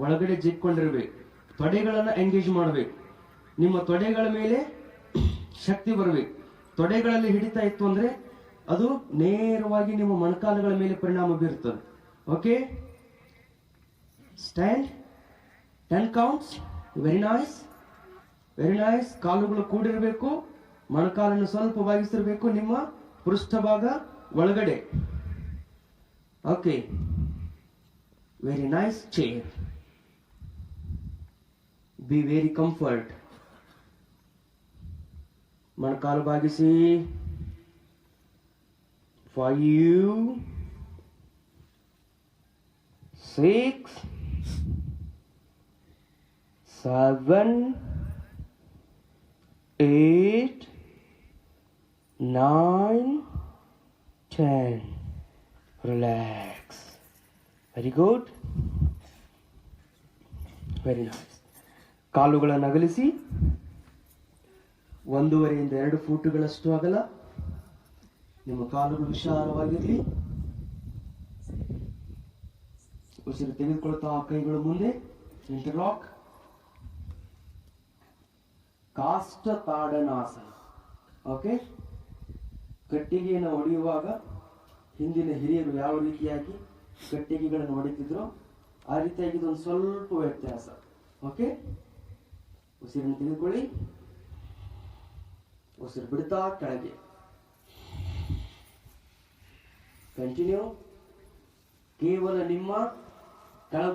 ಒಳಗಡೆ ಜಿಕ್ಕೊಂಡಿರ್ಬೇಕು. ತೊಡೆಗಳನ್ನ ಎಂಗೇಜ್ ಮಾಡಬೇಕು. ನಿಮ್ಮ ತೊಡೆಗಳ ಮೇಲೆ ಶಕ್ತಿ ಬರಬೇಕು. ತೊಡೆಗಳಲ್ಲಿ ಹಿಡಿತಾ ಇತ್ತು ಅಂದ್ರೆ ಅದು ನೇರವಾಗಿ ನಿಮ್ಮ ಮೊಣಕಾಲುಗಳ ಮೇಲೆ ಪರಿಣಾಮ ಬೀರುತ್ತದೆ. Okay, stand. 10 counts. Very nice, very nice. ಕಾಲುಗಳು ಕೂಡಿರಬೇಕು, ಮೊಣಕಾಲನ್ನು ಸ್ವಲ್ಪ ಬಾಗಿಸಿರಬೇಕು. ನಿಮ್ಮ ಪೃಷ್ಠಭಾಗ ಒಳಗಡೆ. Okay, very nice chair. Be very comfort. ಮೊಣಕಾಲು ಬಾಗಿಸಿ. 5, 6, 7, 8, 9, 10. Relax. Very good. Very nice. ಕಾಲುಗಳನ್ನು ಅಗಲಿಸಿ 1.5 ಇಂದ 2 ಫೂಟುಗಳಷ್ಟು ಅಗಲ. ನಿಮ್ಮ ಕಾಲುಗಳು ವಿಶಾಲವಾಗಿರಲಿ. ಉಸಿರು ತೆಗೆದುಕೊಳ್ತಾ ಕೈಗಳು ಮುಂದೆ. ಇಂಟರ್ಲಾಕ್. ಕಾಷ್ಟ ತಾಡನಾಸನ. ಓಕೆ, ಕಟ್ಟಿಗೆಯನ್ನು ಹೊಡೆಯುವಾಗ ಹಿಂದಿನ ಹಿರಿಯರು ಯಾವ ರೀತಿಯಾಗಿ ಕಟ್ಟಿಗೆಗಳನ್ನು ಹೊಡೆತಿದ್ರು ಆ ರೀತಿಯಾಗಿ ಇದೊಂದು ಸ್ವಲ್ಪ ವ್ಯತ್ಯಾಸ. ಓಕೆ, ಉಸಿರನ್ನು ತೆಗೆದುಕೊಳ್ಳಿ. ಉಸಿರು ಬಿಡ್ತಾ ಕೆಳಗೆ. ಕಂಟಿನ್ಯೂ. ಕೇವಲ ನಿಮ್ಮ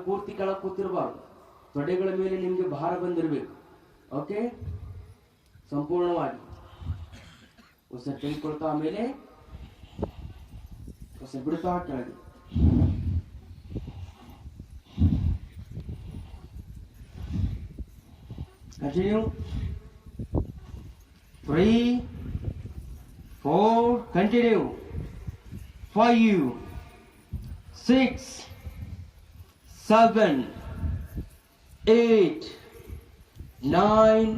ಪೂರ್ತಿ ಕೆಳಗೆ ಕೂತಿರಬಾರ್ದು. ತೊಡೆಗಳ ಮೇಲೆ ನಿಮಗೆ ಭಾರ ಬಂದಿರಬೇಕು. ಓಕೆ, ಸಂಪೂರ್ಣವಾಗಿ ಉಸಿರು ತೆಗೆದುಕೊಳ್ತಾ ಮೇಲೆ ಉಸಿರು ಬಿಡ್ತಾ ಕೆಳಗೆ. Continue. 3, 4, continue. 5, 6, 7, 8, 9,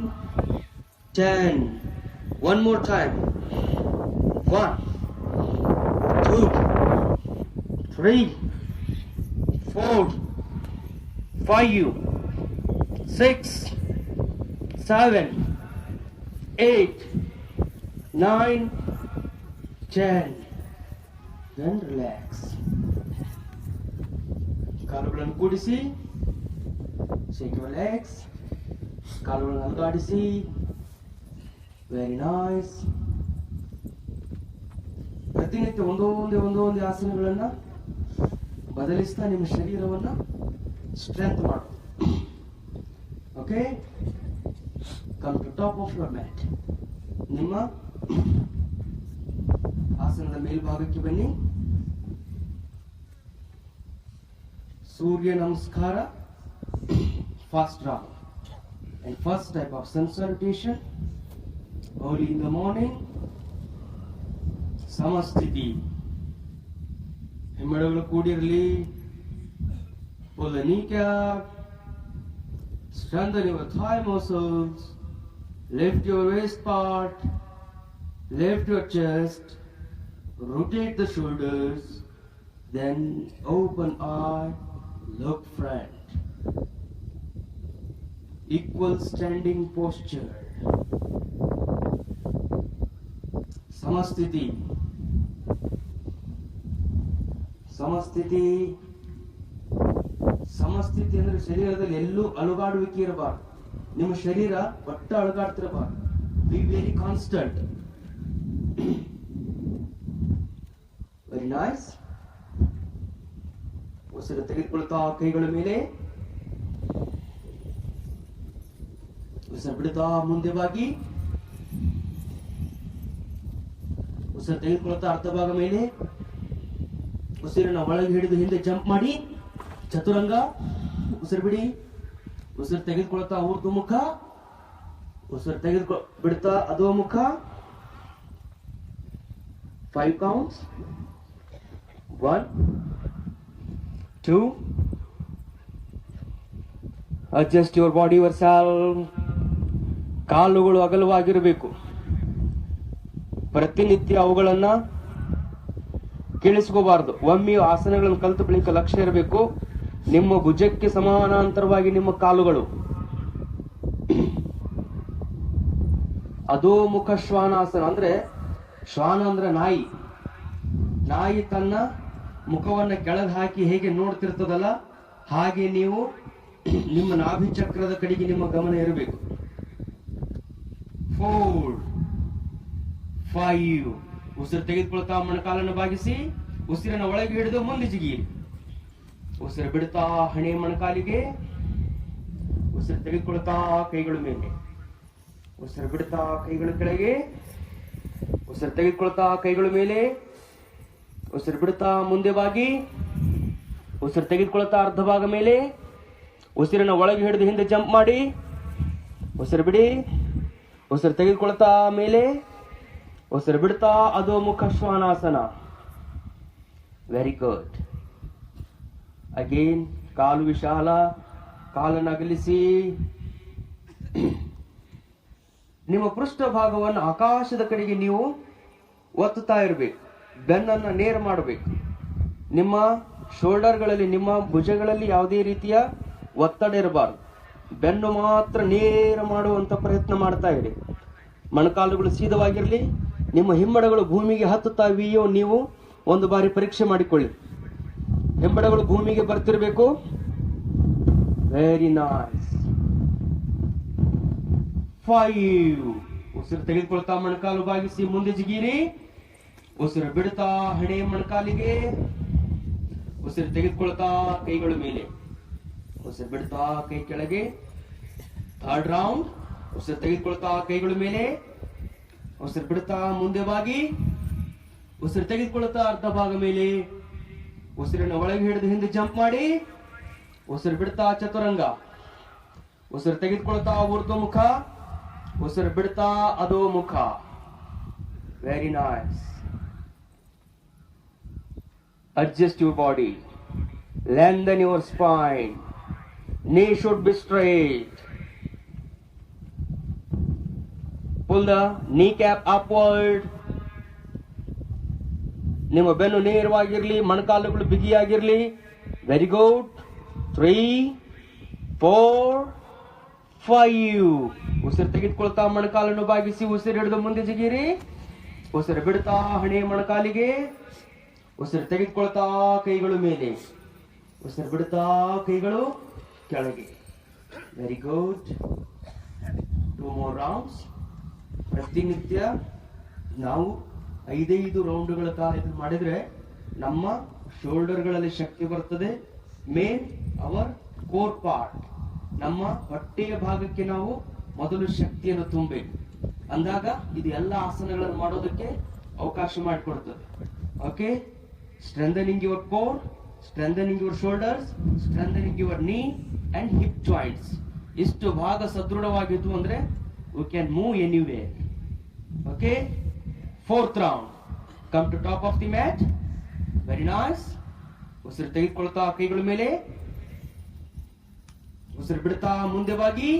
10. One more time. 1, 2, 3, 4, 5, 6, 7, 8, 9, 10. Then relax. ಕಾಲುಗಳನ್ನು ಕೂಡಿಸಿ. Shake your legs. ಕಾಲುಗಳನ್ನು ಅಲುಗಾಡಿಸಿ. Very nice. ಪ್ರತಿನಿತ್ಯ ಒಂದೊಂದೇ ಆಸನಗಳನ್ನ ಬದಲಿಸ್ತಾ ನಿಮ್ಮ ಶರೀರವನ್ನ ಸ್ಟ್ರೆಂತ್ ಮಾಡು. Okay, come to top of your mat. ನಿಮ್ಮ ಆಸನದ ಮೇಲ್ಭಾಗಕ್ಕೆ ಬನ್ನಿ. ಸೂರ್ಯ ನಮಸ್ಕಾರ, fast round. And first type of sun salutation, early in the morning, samastiti. ಹೆಮ್ಮಡಗಳು ಕೂಡಿರಲಿ. Pull the kneecap, strengthen your thigh muscles, lift your waist part, lift your chest, rotate the shoulders, then open eye, look front. Equal standing posture. ಸಮಸ್ಥಿತಿ. ಸಮಸ್ಥಿತಿ ಸಮಸ್ಥಿತಿ ಅಂದ್ರೆ ಶರೀರದಲ್ಲಿ ಎಲ್ಲೂ ಅಲುಗಾಡುವಿಕೆ ಇರಬಾರ್ದು. ನಿಮ್ಮ ಶರೀರ ಒಟ್ಟ ಅಲುಗಾಡ್ತಿರಬಾರ್ದು. Be very constant. Very nice. ಉಸಿರು ತೆಗೆದುಕೊಳ್ತಾ ಕೈಗಳ ಮೇಲೆ. ಉಸಿರು ಬಿಡ್ತಾ ಮುಂದೆ ಬಾಗಿ. ಉಸಿರು ತೆಗೆದುಕೊಳ್ತಾ ಅರ್ಧ ಭಾಗ ಮೇಲೆ. ಉಸಿರನ್ನ ಒಳಗೆ ಹಿಡಿದು ಹಿಂದೆ ಜಂಪ್ ಮಾಡಿ ಚತುರಂಗ. ಉಸಿರು ಬಿಡಿ. ಉಸಿರು ತೆಗೆದುಕೊಳ್ತಾ ಊರ್ಧ್ವ ಮುಖ. ಉಸಿರು ಬಿಡ್ತಾ ಅಧೋ ಮುಖ. 5 counts. 1, 2. Adjust your body yourself. ಕಾಲುಗಳು ಅಗಲವಾಗಿರಬೇಕು. ಪ್ರತಿನಿತ್ಯ ಅವುಗಳನ್ನ ಕೇಳಿಸ್ಕೋಬಾರ್ದು. ಒಮ್ಮೆ ಆಸನಗಳನ್ನು ಕಲಿತು ಬಳಿಕ ಲಕ್ಷ್ಯ ಇರಬೇಕು. ನಿಮ್ಮ ಭುಜಕ್ಕೆ ಸಮಾನಾಂತರವಾಗಿ ನಿಮ್ಮ ಕಾಲುಗಳು. ಅಧೋಮುಖ ಶ್ವಾನಾಸನ ಅಂದ್ರೆ, ಶ್ವಾನ ಅಂದ್ರೆ ನಾಯಿ. ನಾಯಿ ತನ್ನ ಮುಖವನ್ನ ಕೆಳಗೆ ಹಾಕಿ ಹೇಗೆ ನೋಡ್ತಿರ್ತದಲ್ಲ, ಹಾಗೆ ನೀವು ನಿಮ್ಮ ನಾಭಿ ಚಕ್ರದ ಕಡೆಗೆ ನಿಮ್ಮ ಗಮನ ಇರಬೇಕು. 4, 5, ಉಸಿರು ತೆಗೆದುಕೊಳ್ತಾ ಮೊಣಕಾಲನ್ನು ಬಾಗಿಸಿ ಉಸಿರನ್ನ ಒಳಗೆ ಹಿಡಿದು ಮುಂದೆ ಜಿಗಿಯಿರಿ. ಉಸಿರು ಬಿಡ್ತಾ ಹಣೆ ಮೊಣಕಾಲಿಗೆ. ಉಸಿರು ತೆಗೆದುಕೊಳ್ತಾ ಕೈಗಳ ಮೇಲೆ. ಉಸಿರು ಬಿಡ್ತಾ ಕೈಗಳ ಕೆಳಗೆ. ಉಸಿರು ತೆಗೆದುಕೊಳ್ತಾ ಕೈಗಳ ಮೇಲೆ. ಉಸಿರು ಬಿಡ್ತಾ ಮುಂದೆ ಬಾಗಿ. ಉಸಿರು ತೆಗೆದುಕೊಳ್ತಾ ಅರ್ಧ ಭಾಗ ಮೇಲೆ. ಉಸಿರನ್ನ ಒಳಗೆ ಹಿಡಿದು ಹಿಂದೆ ಜಂಪ್ ಮಾಡಿ. ಉಸಿರು ಬಿಡಿ. ಉಸಿರು ತೆಗೆದುಕೊಳ್ತಾ ಮೇಲೆ. ಉಸಿರು ಬಿಡ್ತಾ ಅಧೋಮುಖ ಶ್ವಾನಾಸನ. Very good. ಅಗೇನ್ ಕಾಲು ವಿಶಾಲ, ಕಾಲನ್ನು ಅಗಲಿಸಿ. ನಿಮ್ಮ ಪೃಷ್ಠ ಭಾಗವನ್ನು ಆಕಾಶದ ಕಡೆಗೆ ನೀವು ಒತ್ತುತ್ತಾ ಇರಬೇಕು. ಬೆನ್ನನ್ನು ನೇರ ಮಾಡಬೇಕು. ನಿಮ್ಮ ಶೋಲ್ಡರ್ಗಳಲ್ಲಿ, ನಿಮ್ಮ ಭುಜಗಳಲ್ಲಿ ಯಾವುದೇ ರೀತಿಯ ಒತ್ತಡ ಇರಬಾರದು. ಬೆನ್ನು ಮಾತ್ರ ನೇರ ಮಾಡುವಂತ ಪ್ರಯತ್ನ ಮಾಡ್ತಾ ಇರಿ. ಮೊಣಕಾಲುಗಳು ಸೀದವಾಗಿರಲಿ. ನಿಮ್ಮ ಹಿಮ್ಮಡಗಳು ಭೂಮಿಗೆ ಹತ್ತುತ್ತಾವೆಯೋ ನೀವು ಒಂದು ಬಾರಿ ಪರೀಕ್ಷೆ ಮಾಡಿಕೊಳ್ಳಿ. ಹೆಬ್ಬಡಗಳು ಭೂಮಿಗೆ ಬರ್ತಿರ್ಬೇಕು. Very nice. 5. ಉಸಿರು ತೆಗೆದುಕೊಳ್ತಾ ಮೊಣಕಾಲು ಬಾಗಿಸಿ ಮುಂದೆ ಜಿಗಿರಿ. ಉಸಿರು ಬಿಡ್ತಾ ಹಣೆ ಮೊಣಕಾಲಿಗೆ. ಉಸಿರು ತೆಗೆದುಕೊಳ್ತಾ ಕೈಗಳ ಮೇಲೆ. ಉಸಿರು ಬಿಡ್ತಾ ಕೈ ಕೆಳಗೆ. 3rd round. ಉಸಿರು ತೆಗೆದುಕೊಳ್ತಾ ಕೈಗಳ ಮೇಲೆ. ಉಸಿರು ಬಿಡ್ತಾ ಮುಂದೆ ಬಾಗಿ. ಉಸಿರು ತೆಗೆದುಕೊಳ್ತಾ ಅರ್ಧ ಭಾಗ ಮೇಲೆ. ಉಸಿರನ್ನ ಒಳಗೆ ಹಿಡಿದು ಹಿಂದೆ ಜಂಪ್ ಮಾಡಿ. ಉಸಿರು ಬಿಡ್ತಾ ಚತುರಂಗ. ಉಸಿರು ತೆಗೆದುಕೊಳ್ತಾ ಊರ್ಧ್ವಮುಖ. ಉಸಿರು ಬಿಡ್ತಾ ಅಧೋಮುಖ. Very nice. Adjust your body. Lengthen your spine. Knee should be straight. Pull the kneecap upward. ನಿಮ್ಮ ಬೆನ್ನು ನೇರವಾಗಿರಲಿ. ಮೊಣಕಾಲುಗಳು ಬಿಗಿಯಾಗಿರಲಿ. Very good. 3, 4, 5. ಉಸಿರು ತೆಗೆದುಕೊಳ್ತಾ ಮೊಣಕಾಲನ್ನು ಬಾಗಿಸಿ ಉಸಿರು ಹಿಡಿದು ಮುಂದೆ ಜಿಗಿರಿ. ಉಸಿರು ಬಿಡ್ತಾ ಹಣೆ ಮೊಣಕಾಲಿಗೆ. ಉಸಿರು ತೆಗೆದುಕೊಳ್ತಾ ಕೈಗಳು ಮೇಲೆ. ಉಸಿರು ಬಿಡ್ತಾ ಕೈಗಳು ಕೆಳಗೆ. Very good. 2 more rounds. ಪ್ರತಿನಿತ್ಯ ನಾವು 5 ರೌಂಡ್ಗಳ ಕಾಲ ಇದನ್ನು ಮಾಡಿದ್ರೆ ನಮ್ಮ ಶೋಲ್ಡರ್ಗಳಲ್ಲಿ ಶಕ್ತಿ ಬರ್ತದೆ. ಮೇನ್ ಅವರ್ ಕೋರ್ ಪಾರ್ಟ್, ನಮ್ಮ ಹೊಟ್ಟೆಯ ಭಾಗಕ್ಕೆ ನಾವು ಮೊದಲು ಶಕ್ತಿಯನ್ನು ತುಂಬಬೇಕು. ಅಂದಾಗ ಇದು ಎಲ್ಲ ಆಸನಗಳನ್ನು ಮಾಡೋದಕ್ಕೆ ಅವಕಾಶ ಮಾಡಿಕೊಡ್ತದೆ. Okay. Strengthening your core, strengthening your shoulders, strengthening your knee and hip joints. ಇಷ್ಟು ಭಾಗ ಸದೃಢವಾಗಿತ್ತು ಅಂದ್ರೆ you can move anywhere. Okay. 4th round. Come to top of the mat. Very nice. ಉಸಿರು ತೆಗೆದುಕೊಳ್ತಾ ಕೈಗಳ ಮೇಲೆ. ಉಸಿರು ಬಿಡ್ತಾ ಮುಂದೆ ಬಾಗಿ.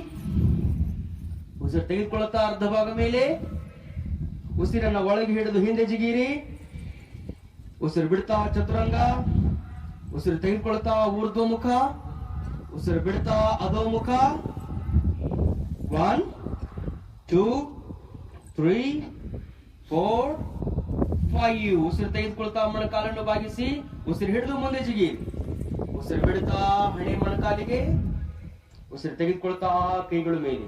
ಉಸಿರು ತೆಗೆದುಕೊಳ್ತಾ ಅರ್ಧ ಭಾಗ ಮೇಲೆ. ಉಸಿರನ್ನ ಒಳಗೆ ಹಿಡಿದು ಹಿಂದೆ ಜಿಗಿರಿ. ಉಸಿರು ಬಿಡ್ತಾ ಚತುರಂಗ. ಉಸಿರು ತೆಗೆದುಕೊಳ್ತಾ ಊರ್ಧ್ವಮುಖ. ಉಸಿರು ಬಿಡ್ತಾ ಅಧೋಮುಖ. 1, 2, 3, 4, 5. ಉಸಿರು ತೆಗೆದುಕೊಳ್ತಾ ಮೊಣಕಾಲನ್ನು ಬಾಗಿಸಿ ಉಸಿರು ಹಿಡಿದು ಮುಂದೆ ಜಿಗಿ. ಉಸಿರು ಬಿಡ್ತಾ ಹಣೆ ಮೊಣಕಾಲಿಗೆ. ಉಸಿರು ತೆಗೆದುಕೊಳ್ತಾ ಕೈಗಳು ಮೇಲೆ.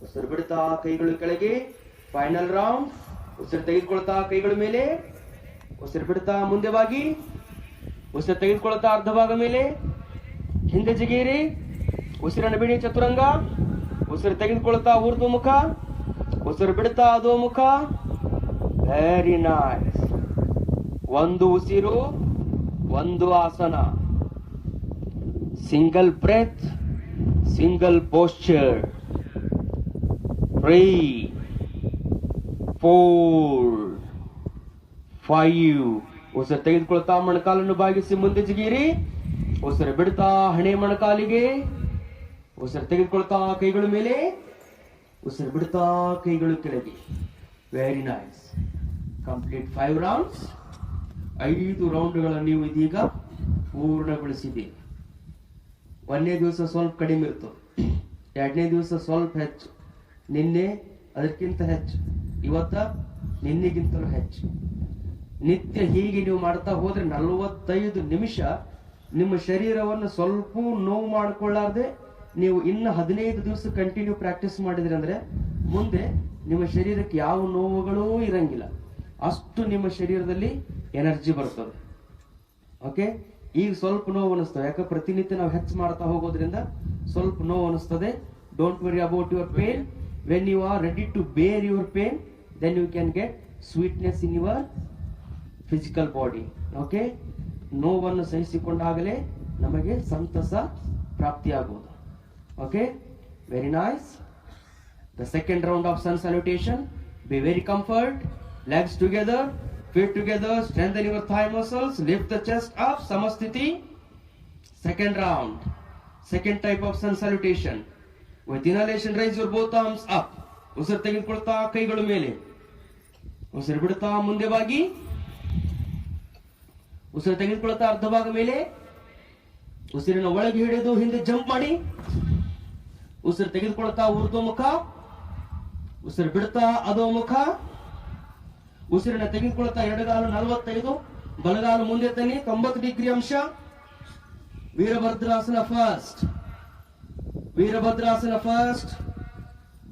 ಉಸಿರು ಬಿಡ್ತಾ ಕೈಗಳು ಕೆಳಗೆ. Final round. ಉಸಿರು ತೆಗೆದುಕೊಳ್ತಾ ಕೈಗಳ ಮೇಲೆ. ಉಸಿರು ಬಿಡ್ತಾ ಮುಂದೆ ಬಾಗಿ. ಉಸಿರು ತೆಗೆದುಕೊಳ್ತಾ ಅರ್ಧ ಭಾಗ ಮೇಲೆ. ಹಿಂದೆ ಜಿಗಿಯಿರಿ. ಉಸಿರನ್ನು ಬಿಡಿ ಚತುರಂಗ. ಉಸಿರು ತೆಗೆದುಕೊಳ್ತಾ ಊರ್ಧ್ವಮುಖ. ಉಸಿರು ಬಿಡ್ತಾ ಅಧೋಮುಖ. Very nice. ಒಂದು ಉಸಿರು, ಒಂದು ಆಸನ. Single breath, single posture. 3, 4, 5. ಉಸಿರು ತೆಗೆದುಕೊಳ್ತಾ ಮೊಣಕಾಲನ್ನು ಬಾಗಿಸಿ ಮುಂದೆ ಜಿಗಿಯಿರಿ. ಉಸಿರು ಬಿಡ್ತಾ ಹಣೆ ಮೊಣಕಾಲಿಗೆ. ಉಸಿರು ತೆಗೆದುಕೊಳ್ತಾ ಕೈಗಳ ಮೇಲೆ. ಉಸಿರು ಬಿಡ್ತಾ ಕೈಗಳು ಕೆಳಗೆ. Very nice. Complete 5 rounds. 5 ರೌಂಡ್ಗಳನ್ನು ನೀವು ಇದೀಗ ಪೂರ್ಣಗೊಳಿಸಿದ್ದೀರಿ. 1ನೇ ದಿವಸ ಸ್ವಲ್ಪ ಕಡಿಮೆ ಇರ್ತದೆ. 2ನೇ ದಿವಸ ಸ್ವಲ್ಪ ಹೆಚ್ಚು. ನಿನ್ನೆ ಅದಕ್ಕಿಂತ ಹೆಚ್ಚು. ಇವತ್ತ ನಿನ್ನೆಗಿಂತಲೂ ಹೆಚ್ಚು. ನಿತ್ಯ ಹೀಗೆ ನೀವು ಮಾಡ್ತಾ ಹೋದ್ರೆ 45 ನಿಮಿಷ ನಿಮ್ಮ ಶರೀರವನ್ನು ಸ್ವಲ್ಪ ನೋವು ಮಾಡಿಕೊಳ್ಳಾರ್ದೆ ನೀವು ಇನ್ನು 15 ದಿವಸ ಕಂಟಿನ್ಯೂ ಪ್ರಾಕ್ಟೀಸ್ ಮಾಡಿದ್ರಿ ಅಂದ್ರೆ ಮುಂದೆ ನಿಮ್ಮ ಶರೀರಕ್ಕೆ ಯಾವ ನೋವುಗಳೂ ಇರಂಗಿಲ್ಲ. ಅಷ್ಟು ನಿಮ್ಮ ಶರೀರದಲ್ಲಿ ಎನರ್ಜಿ ಬರ್ತದೆ. ಓಕೆ, ಈಗ ಸ್ವಲ್ಪ ನೋವು ಅನಿಸ್ತದೆ, ಯಾಕೆ ಪ್ರತಿನಿತ್ಯ ನಾವು ಹೆಚ್ಚು ಮಾಡ್ತಾ ಹೋಗೋದ್ರಿಂದ ಸ್ವಲ್ಪ ನೋವು ಅನಿಸ್ತದೆ. Don't worry about your pain. When you are ready to bear your pain, then you can get sweetness in your physical body. Okay, ನೋವನ್ನು ಸಹಿಸಿಕೊಂಡಾಗಲೇ ನಮಗೆ ಸಂತಸ ಪ್ರಾಪ್ತಿಯಾಗುವುದು. Okay, very nice. The second round of sun salutation. Be very comfort. Legs together, feet together. Strengthen your thigh muscles. Lift the chest up. Samasthiti. Second round. Second type of sun salutation. With inhalation, raise your both arms up. ಉಸಿರು ತೆಗೆದುಕೊಳ್ತಾ ಕೈಗಳು ಮೇಲೆ. ಉಸಿರು ಬಿಡುತ್ತಾ ಮುಂದೆ ಬಾಗಿ. ಉಸಿರು ತೆಗೆದುಕೊಳ್ತಾ ಅರ್ಧ ಭಾಗ ಮೇಲೆ. ಉಸಿರಿನ ಒಳಗೆ ಹಿಡಿದು ಹಿಂದೆ ಜಂಪ್ ಮಾಡಿ. ಉಸಿರು ತೆಗೆದುಕೊಳ್ತಾ ಊರ್ಧ್ವಮುಖ. ಉಸಿರು ಬಿಡ್ತಾ ಅಧೋಮುಖ. ಉಸಿರನ್ನ ತೆಗೆದುಕೊಳ್ತಾ ಎಡಗಾಲು 45, ಬಲಗಾಲು ಮುಂದೆ ತನ್ನಿ 90 ಡಿಗ್ರಿ ಅಂಶ. ವೀರಭದ್ರಾಸನ ಫಸ್ಟ್. ವೀರಭದ್ರಾಸನ ಫಸ್ಟ್.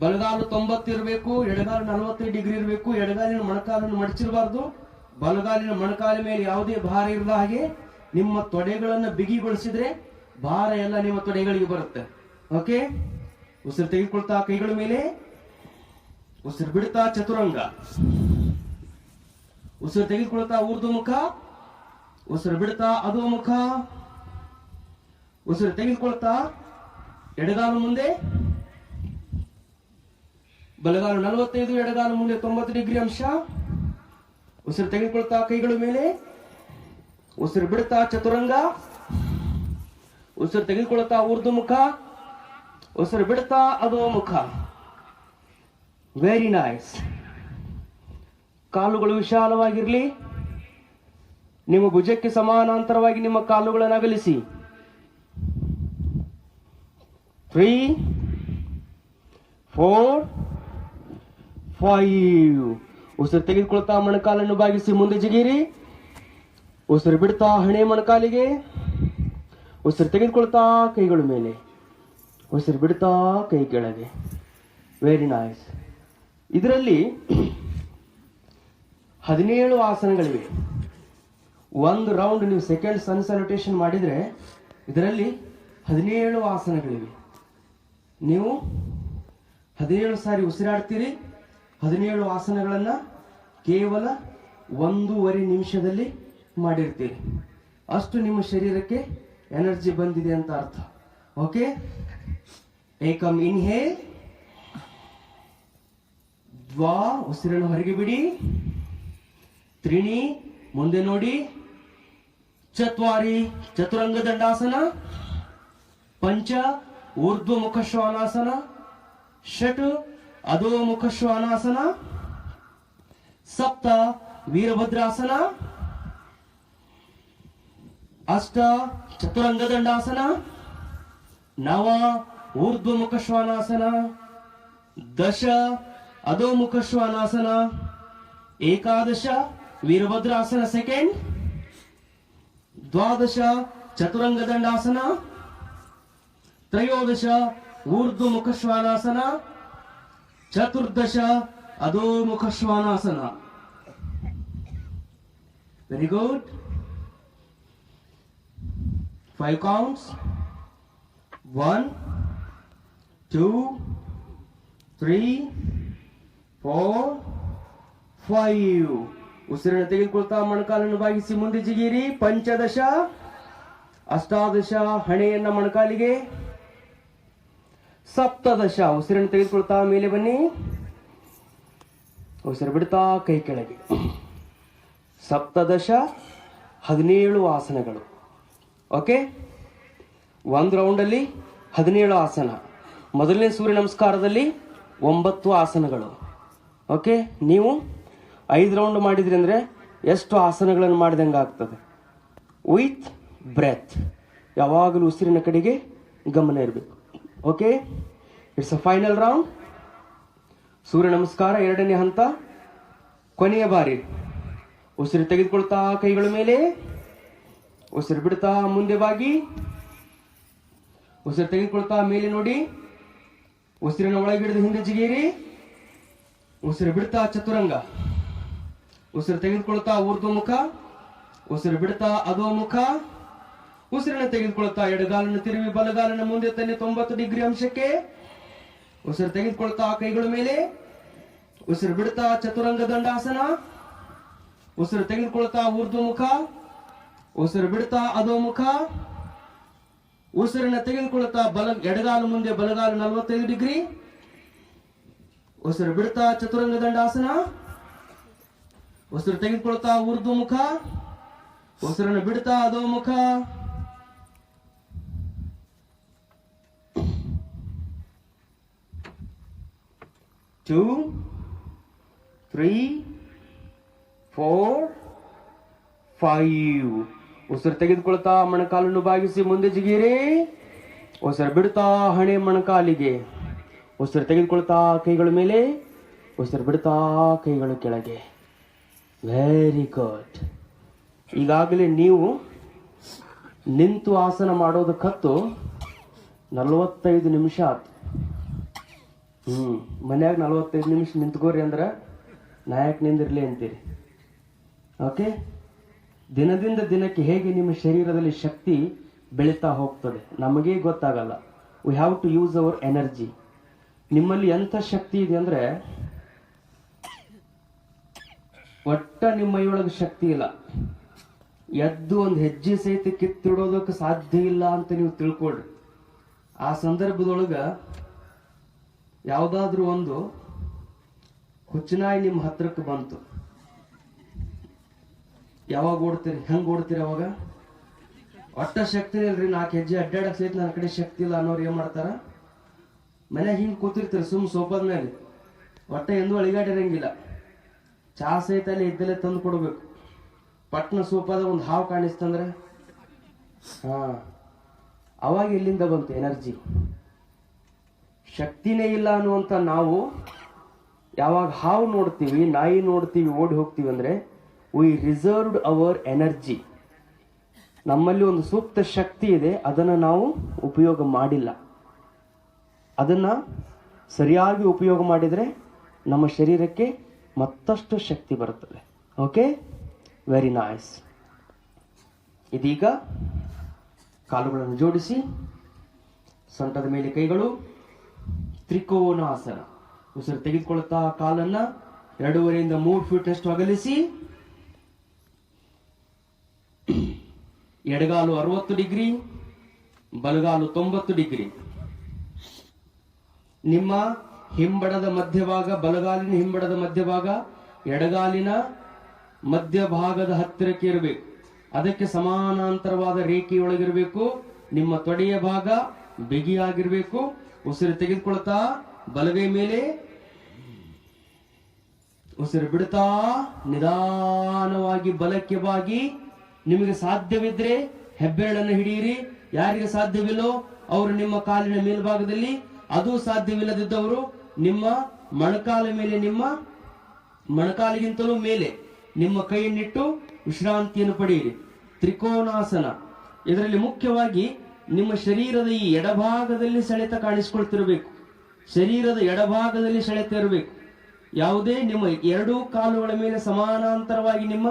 ಬಲಗಾಲು 90 ಇರಬೇಕು, ಎಡಗಾಲು 45 ಡಿಗ್ರಿ ಇರಬೇಕು. ಎಡಗಾಲಿನ ಮೊಣಕಾಲನ್ನು ಮಡಚಿರಬಾರ್ದು. ಬಲಗಾಲಿನ ಮೊಣಕಾಲ ಮೇಲೆ ಯಾವುದೇ ಭಾರ ಇರದ ಹಾಗೆ ನಿಮ್ಮ ತೊಡೆಗಳನ್ನು ಬಿಗಿಗೊಳಿಸಿದ್ರೆ ಭಾರ ಎಲ್ಲ ನಿಮ್ಮ ತೊಡೆಗಳಿಗೆ ಬರುತ್ತೆ. ಓಕೆ, ಉಸಿರು ತೆಗೆದುಕೊಳ್ತಾ ಕೈಗಳ ಮೇಲೆ. ಉಸಿರು ಬಿಡ್ತಾ ಚತುರಂಗ. ಉಸಿರು ತೆಗೆದುಕೊಳ್ತಾ ಊರ್ಧ್ವಮುಖ. ಉಸಿರು ಬಿಡ್ತಾ ಅಧೋಮುಖ. ಉಸಿರು ತೆಗೆದುಕೊಳ್ತಾ ಎಡಗಾಲು ಮುಂದೆ, ಬಲಗಾಲು 45, ಎಡಗಾಲು ಮುಂದೆ 90 ಡಿಗ್ರಿ ಅಂಶ. ಉಸಿರು ತೆಗೆದುಕೊಳ್ತಾ ಕೈಗಳ ಮೇಲೆ. ಉಸಿರು ಬಿಡ್ತಾ ಚತುರಂಗ. ಉಸಿರು ತೆಗೆದುಕೊಳ್ತಾ ಊರ್ಧ್ವಮುಖ. ಉಸಿರು ಬಿಡ್ತಾ ಅಧೋಮುಖ. Very nice. ಕಾಲುಗಳು ವಿಶಾಲವಾಗಿರಲಿ. ನಿಮ್ಮ ಭುಜಕ್ಕೆ ಸಮಾನಾಂತರವಾಗಿ ನಿಮ್ಮ ಕಾಲುಗಳನ್ನು ಅಗಲಿಸಿ. 3, 4, 5. ಉಸಿರು ತೆಗೆದುಕೊಳ್ತಾ ಮೊಣಕಾಲನ್ನು ಬಾಗಿಸಿ ಮುಂದೆ ಜಿಗಿರಿ. ಉಸಿರು ಬಿಡ್ತಾ ಹಣೆ ಮೊಣಕಾಲಿಗೆ. ಉಸಿರು ತೆಗೆದುಕೊಳ್ತಾ ಕೈಗಳ ಮೇಲೆ. ಉಸಿರು ಬಿಡ್ತಾ ಕೈ ಕೆಳಗೆ. Very nice. ಇದರಲ್ಲಿ 17 ಆಸನಗಳಿವೆ. ಒಂದು ರೌಂಡ್ ನೀವು ಸೆಕೆಂಡ್ ಸನ್ ಸ್ಯಾಲ್ಯುಟೇಷನ್ ಮಾಡಿದ್ರೆ ಇದರಲ್ಲಿ 17 ಆಸನಗಳಿವೆ. ನೀವು 17 ಸಾರಿ ಉಸಿರಾಡ್ತೀರಿ. 17 ಆಸನಗಳನ್ನ ಕೇವಲ 1.5 ನಿಮಿಷದಲ್ಲಿ ಮಾಡಿರ್ತೀರಿ. ಅಷ್ಟು ನಿಮ್ಮ ಶರೀರಕ್ಕೆ ಎನರ್ಜಿ ಬಂದಿದೆ ಅಂತ ಅರ್ಥ. ಓಕೆ, ಏಕಂ ಇನ್ಹೇಲ್. ದ್ವಾ, ಉಸಿರನ್ನು ಹೊರಗೆ ಬಿಡಿ. ತ್ರಿಣಿ, ಮುಂದೆ ನೋಡಿ. ಚತ್ವಾರಿ, ಚತುರಂಗ ದಂಡಾಸನ. ಪಂಚ, ಊರ್ಧ್ವಮುಖ ಶ್ವಾನಾಸನ. ಷಟ್, ಅಧೋಮುಖ ಶ್ವಾನಾಸನ. ಸಪ್ತ, ವೀರಭದ್ರಾಸನ. ಅಷ್ಟ, ಚತುರಂಗ ದಂಡಾಸನ. ನವ, ಊರ್ಧ್ವಮುಖ ಶ್ವಾನಾಸನ. ದಶ, ಅಧೋಮುಖ ಶ್ವಾನಾಸನ. ಏಕಾದಶ, ವೀರಭದ್ರಾಸನ ಸೆಕೆಂಡ್. ದ್ವಾದಶ, ಚತುರಂಗ ದಂಡಾಸನ. ತ್ರಯೋದಶ, ಊರ್ಧ್ವಮುಖ ಶ್ವಾನಾಸನ. ಚತುರ್ದಶ, ಅಧೋಮುಖ ಶ್ವಾನಾಸನ. Very good. 5 counts. 1, 2, 3, 4, 5. ಉಸಿರನ್ನು ತೆಗೆದುಕೊಳ್ತಾ ಮೊಣಕಾಲನ್ನು ಬಾಗಿಸಿ ಮುಂದೆ ಜಿಗಿರಿ. ಪಂಚದಶ, ಅಷ್ಟಾದಶ, ಹಣೆಯನ್ನ ಮೊಣಕಾಲಿಗೆ. ಸಪ್ತದಶ, ಉಸಿರನ್ನು ತೆಗೆದುಕೊಳ್ತಾ ಮೇಲೆ ಬನ್ನಿ. ಉಸಿರು ಬಿಡ್ತಾ ಕೈ ಕೆಳಗೆ. ಸಪ್ತದಶ, 17 ಆಸನಗಳು. ಓಕೆ, ಒಂದು ರೌಂಡಲ್ಲಿ 17 ಆಸನ. ಮೊದಲನೇ ಸೂರ್ಯ ನಮಸ್ಕಾರದಲ್ಲಿ 9 ಆಸನಗಳು. ಓಕೆ, ನೀವು 5 ರೌಂಡ್ ಮಾಡಿದ್ರಿ ಅಂದರೆ ಎಷ್ಟು ಆಸನಗಳನ್ನು ಮಾಡಿದಂಗೆ ಆಗ್ತದೆ. ವಿತ್ ಬ್ರೆತ್, ಯಾವಾಗಲೂ ಉಸಿರಿನ ಕಡೆಗೆ ಗಮನ ಇರಬೇಕು. Okay, it's a final round. ಸೂರ್ಯ ನಮಸ್ಕಾರ 2ನೇ ಹಂತ, ಕೊನೆಯ ಬಾರಿ. ಉಸಿರು ತೆಗೆದುಕೊಳ್ತಾ ಕೈಗಳ ಮೇಲೆ. ಉಸಿರು ಬಿಡ್ತಾ ಮುಂದೆ ಬಾಗಿ. ಉಸಿರು ತೆಗೆದುಕೊಳ್ತಾ ಮೇಲೆ ನೋಡಿ. ಉಸಿರಿನ ಒಳಗಿಡಿದು ಹಿಂದೆ ಜಿಗಿಯಿರಿ. ಉಸಿರು ಬಿಡ್ತಾ ಚತುರಂಗ. ಉಸಿರು ತೆಗೆದುಕೊಳ್ತಾ ಊರ್ಧ್ವಮುಖ, ಉಸಿರು ಬಿಡ್ತಾ ಅಧೋಮುಖ. ಉಸಿರನ್ನು ತೆಗೆದುಕೊಳ್ತಾ ಎಡಗಾಲನ್ನು ತಿರುವಿ ಬಲಗಾಲನ್ನು ಮುಂದೆ ತನ್ನಿ 90 ಡಿಗ್ರಿ ಅಂಶಕ್ಕೆ. ಉಸಿರು ತೆಗೆದುಕೊಳ್ತಾ ಕೈಗಳ ಮೇಲೆ, ಉಸಿರು ಬಿಡ್ತಾ ಚತುರಂಗ ದಂಡಾಸನ. ಉಸಿರು ತೆಗೆದುಕೊಳ್ತಾ ಊರ್ಧ್ವಮುಖ, ಉಸಿರು ಬಿಡ್ತಾ ಅಧೋಮುಖ. ಉಸಿರನ್ನು ತೆಗೆದುಕೊಳ್ತಾ ಎಡಗಾಲು ಮುಂದೆ ಬಲಗಾಲು 45 ಡಿಗ್ರಿ. ಉಸಿರು ಬಿಡ್ತಾ ಚತುರಂಗ ದಂಡಾಸನ. ಉಸಿರು ತೆಗೆದುಕೊಳ್ತಾ ಊರ್ಧ್ವಮುಖ, ಉಸಿರನ್ನು ಬಿಡ್ತಾ ಅಧೋಮುಖ. 2 3 4 5. ಉಸಿರು ತೆಗೆದುಕೊಳ್ತಾ ಮೊಣಕಾಲನ್ನು ಬಾಗಿಸಿ ಮುಂದೆ ಜಿಗಿರಿ. ಉಸಿರು ಬಿಡ್ತಾ ಹಣೆ ಮೊಣಕಾಲಿಗೆ. ಉಸಿರು ತೆಗೆದುಕೊಳ್ತಾ ಕೈಗಳ ಮೇಲೆ, ಉಸಿರು ಬಿಡ್ತಾ ಕೈಗಳು ಕೆಳಗೆ. Very good. ಈಗಾಗಲೇ ನೀವು ನಿಂತು ಆಸನ ಮಾಡೋದಕ್ಕತ್ತು 45 ನಿಮಿಷ ಆಯ್ತು. ಮನ್ಯಾಗ 45 ನಿಮಿಷ ನಿಂತ್ಕೋರಿ ಅಂದ್ರೆ ನಾಯಕ್ ನಿಂದಿರ್ಲಿ ಅಂತೀರಿ. ಓಕೆ, ದಿನದಿಂದ ದಿನಕ್ಕೆ ಹೇಗೆ ನಿಮ್ಮ ಶರೀರದಲ್ಲಿ ಶಕ್ತಿ ಬೆಳೀತಾ ಹೋಗ್ತದೆ ನಮಗೇ ಗೊತ್ತಾಗಲ್ಲ. We have to use our energy. ನಿಮ್ಮಲ್ಲಿ ಎಂಥ ಶಕ್ತಿ ಇದೆ ಅಂದ್ರೆ ಒಟ್ಟ ನಿಮ್ಮ ಮೈಯೊಳಗೆ ಶಕ್ತಿ ಇಲ್ಲ. ಎದ್ದು ಒಂದು ಹೆಜ್ಜೆ ಸಹಿತ ಕಿತ್ತಿಡೋದಕ್ಕೆ ಸಾಧ್ಯ ಇಲ್ಲ ಅಂತ ನೀವು ತಿಳ್ಕೊಳ್ರಿ. ಆ ಸಂದರ್ಭದೊಳಗ ಯಾವುದಾದ್ರೂ ಒಂದು ಹುಚ್ಚನಾಯಿ ನಿಮ್ಮ ಹತ್ರಕ್ಕೆ ಬಂತು, ಯಾವಾಗ ಓಡ್ತೀರಿ? ಹೆಂಗ್ ಓಡ್ತೀರಿ? ಅವಾಗ ಒಟ್ಟ ಶಕ್ತಿ ಇಲ್ರಿ, 4 ಹೆಜ್ಜೆ ಅಡ್ಡಾಡಕ್ ಸಹಿತ ನನ್ನ ಕಡೆ ಶಕ್ತಿ ಇಲ್ಲ ಅನ್ನೋರು ಏನ್ ಮಾಡ್ತಾರ? ಮನ್ಯಾಗ ಹಿಂಗ್ ಕೂತಿರ್ತೀರಿ ಸೋಫಾದ ಮೇಲೆ, ಒಟ್ಟ ಎಂದೂ ಅಳಿಗಾಡಿರಂಗಿಲ್ಲ. ಚಹಾ ಸಹಿತ ಅಲ್ಲಿ ಇದ್ದಲ್ಲೇ ತಂದು ಕೊಡ್ಬೇಕು. ಪಟ್ನ ಸೋಫಾದ ಒಂದು ಹಾವು ಕಾಣಿಸ್ತಂದ್ರೆ ಅವಾಗ ಎಲ್ಲಿಂದ ಬಂತು ಎನರ್ಜಿ? ಶಕ್ತಿನೇ ಇಲ್ಲ ಅನ್ನುವಂತ ನಾವು ಯಾವಾಗ ಹಾವು ನೋಡ್ತೀವಿ, ನಾಯಿ ನೋಡ್ತೀವಿ, ಓಡಿ ಹೋಗ್ತೀವಿ ಅಂದ್ರೆ ವಿ ರಿಸರ್ವ್ಡ್ ಅವರ್ ಎನರ್ಜಿ. ನಮ್ಮಲ್ಲಿ ಒಂದು ಸೂಕ್ತ ಶಕ್ತಿ ಇದೆ, ಅದನ್ನು ನಾವು ಉಪಯೋಗ ಮಾಡಿಲ್ಲ. ಅದನ್ನ ಸರಿಯಾಗಿ ಉಪಯೋಗ ಮಾಡಿದರೆ ನಮ್ಮ ಶರೀರಕ್ಕೆ ಮತ್ತಷ್ಟು ಶಕ್ತಿ ಬರುತ್ತದೆ. Okay, very nice. ಇದೀಗ ಕಾಲುಗಳನ್ನು ಜೋಡಿಸಿ, ಸೊಂಟದ ಮೇಲೆ ಕೈಗಳು, ತ್ರಿಕೋನಾಸನ. ಉಸಿರು ತೆಗೆದುಕೊಳ್ಳುತ್ತಾ ಕಾಲನ್ನ 2.5 3 ಫೀಟ್ ಅಷ್ಟು ಅಗಲಿಸಿ, ಎಡಗಾಲು 60 ಡಿಗ್ರಿ, ಬಲಗಾಲು 90 ಡಿಗ್ರಿ. ನಿಮ್ಮ ಹಿಂಬಡದ ಮಧ್ಯಭಾಗ, ಬಲಗಾಲಿನ ಹಿಂಬಡದ ಮಧ್ಯಭಾಗ ಎಡಗಾಲಿನ ಮಧ್ಯಭಾಗದ ಹತ್ತಿರಕ್ಕೆ ಇರಬೇಕು. ಅದಕ್ಕೆ ಸಮಾನಾಂತರವಾದ ರೇಖೆಯೊಳಗಿರಬೇಕು. ನಿಮ್ಮ ತೊಡೆಯ ಭಾಗ ಬಿಗಿಯಾಗಿರ್ಬೇಕು. ಉಸಿರು ತೆಗೆದುಕೊಳ್ತಾ ಬಲಗೈ ಮೇಲೆ, ಉಸಿರು ಬಿಡ್ತಾ ನಿಧಾನವಾಗಿ ಬಲಕ್ಕೆ ಬಾಗಿ. ನಿಮಗೆ ಸಾಧ್ಯವಿದ್ರೆ ಹೆಬ್ಬೆರಳನ್ನು ಹಿಡಿಯಿರಿ. ಯಾರಿಗೆ ಸಾಧ್ಯವಿಲ್ಲೋ ಅವರು ನಿಮ್ಮ ಕಾಲಿನ ಮೇಲ್ಭಾಗದಲ್ಲಿ, ಅದು ಸಾಧ್ಯವಿಲ್ಲದಿದ್ದವರು ನಿಮ್ಮ ಮೊಣಕಾಲ ಮೇಲೆ, ನಿಮ್ಮ ಮೊಣಕಾಲಿಗಿಂತಲೂ ಮೇಲೆ ನಿಮ್ಮ ಕೈಯನ್ನಿಟ್ಟು ವಿಶ್ರಾಂತಿಯನ್ನು ಪಡೆಯಿರಿ. ತ್ರಿಕೋನಾಸನ. ಇದರಲ್ಲಿ ಮುಖ್ಯವಾಗಿ ನಿಮ್ಮ ಶರೀರದ ಈ ಎಡಭಾಗದಲ್ಲಿ ಸೆಳೆತ ಕಾಣಿಸಿಕೊಳ್ತಿರಬೇಕು. ಶರೀರದ ಎಡಭಾಗದಲ್ಲಿ ಸೆಳೆತ ಇರಬೇಕು. ಯಾವುದೇ ನಿಮ್ಮ 2 ಕಾಲುಗಳ ಮೇಲೆ ಸಮಾನಾಂತರವಾಗಿ ನಿಮ್ಮ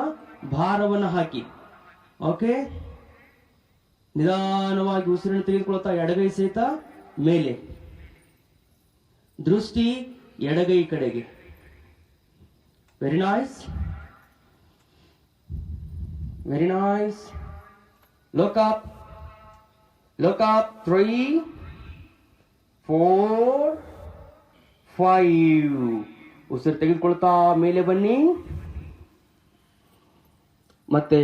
ಭಾರವನ್ನು ಹಾಕಿ. ಓಕೆ, ನಿಧಾನವಾಗಿ ಉಸಿರನ್ನು ತೆಗೆದುಕೊಳ್ತಾ ಎಡಗೈ ಸಹಿತ ಮೇಲೆ, ದೃಷ್ಟಿ ಎಡಗೈ ಕಡೆಗೆ. Very nice, very nice. Look up, look up. 3 4 5. ಉಸಿರು ತೆಗೆದುಕೊಳ್ತಾ ಮೇಲೆ ಬನ್ನಿ. ಮತ್ತೆ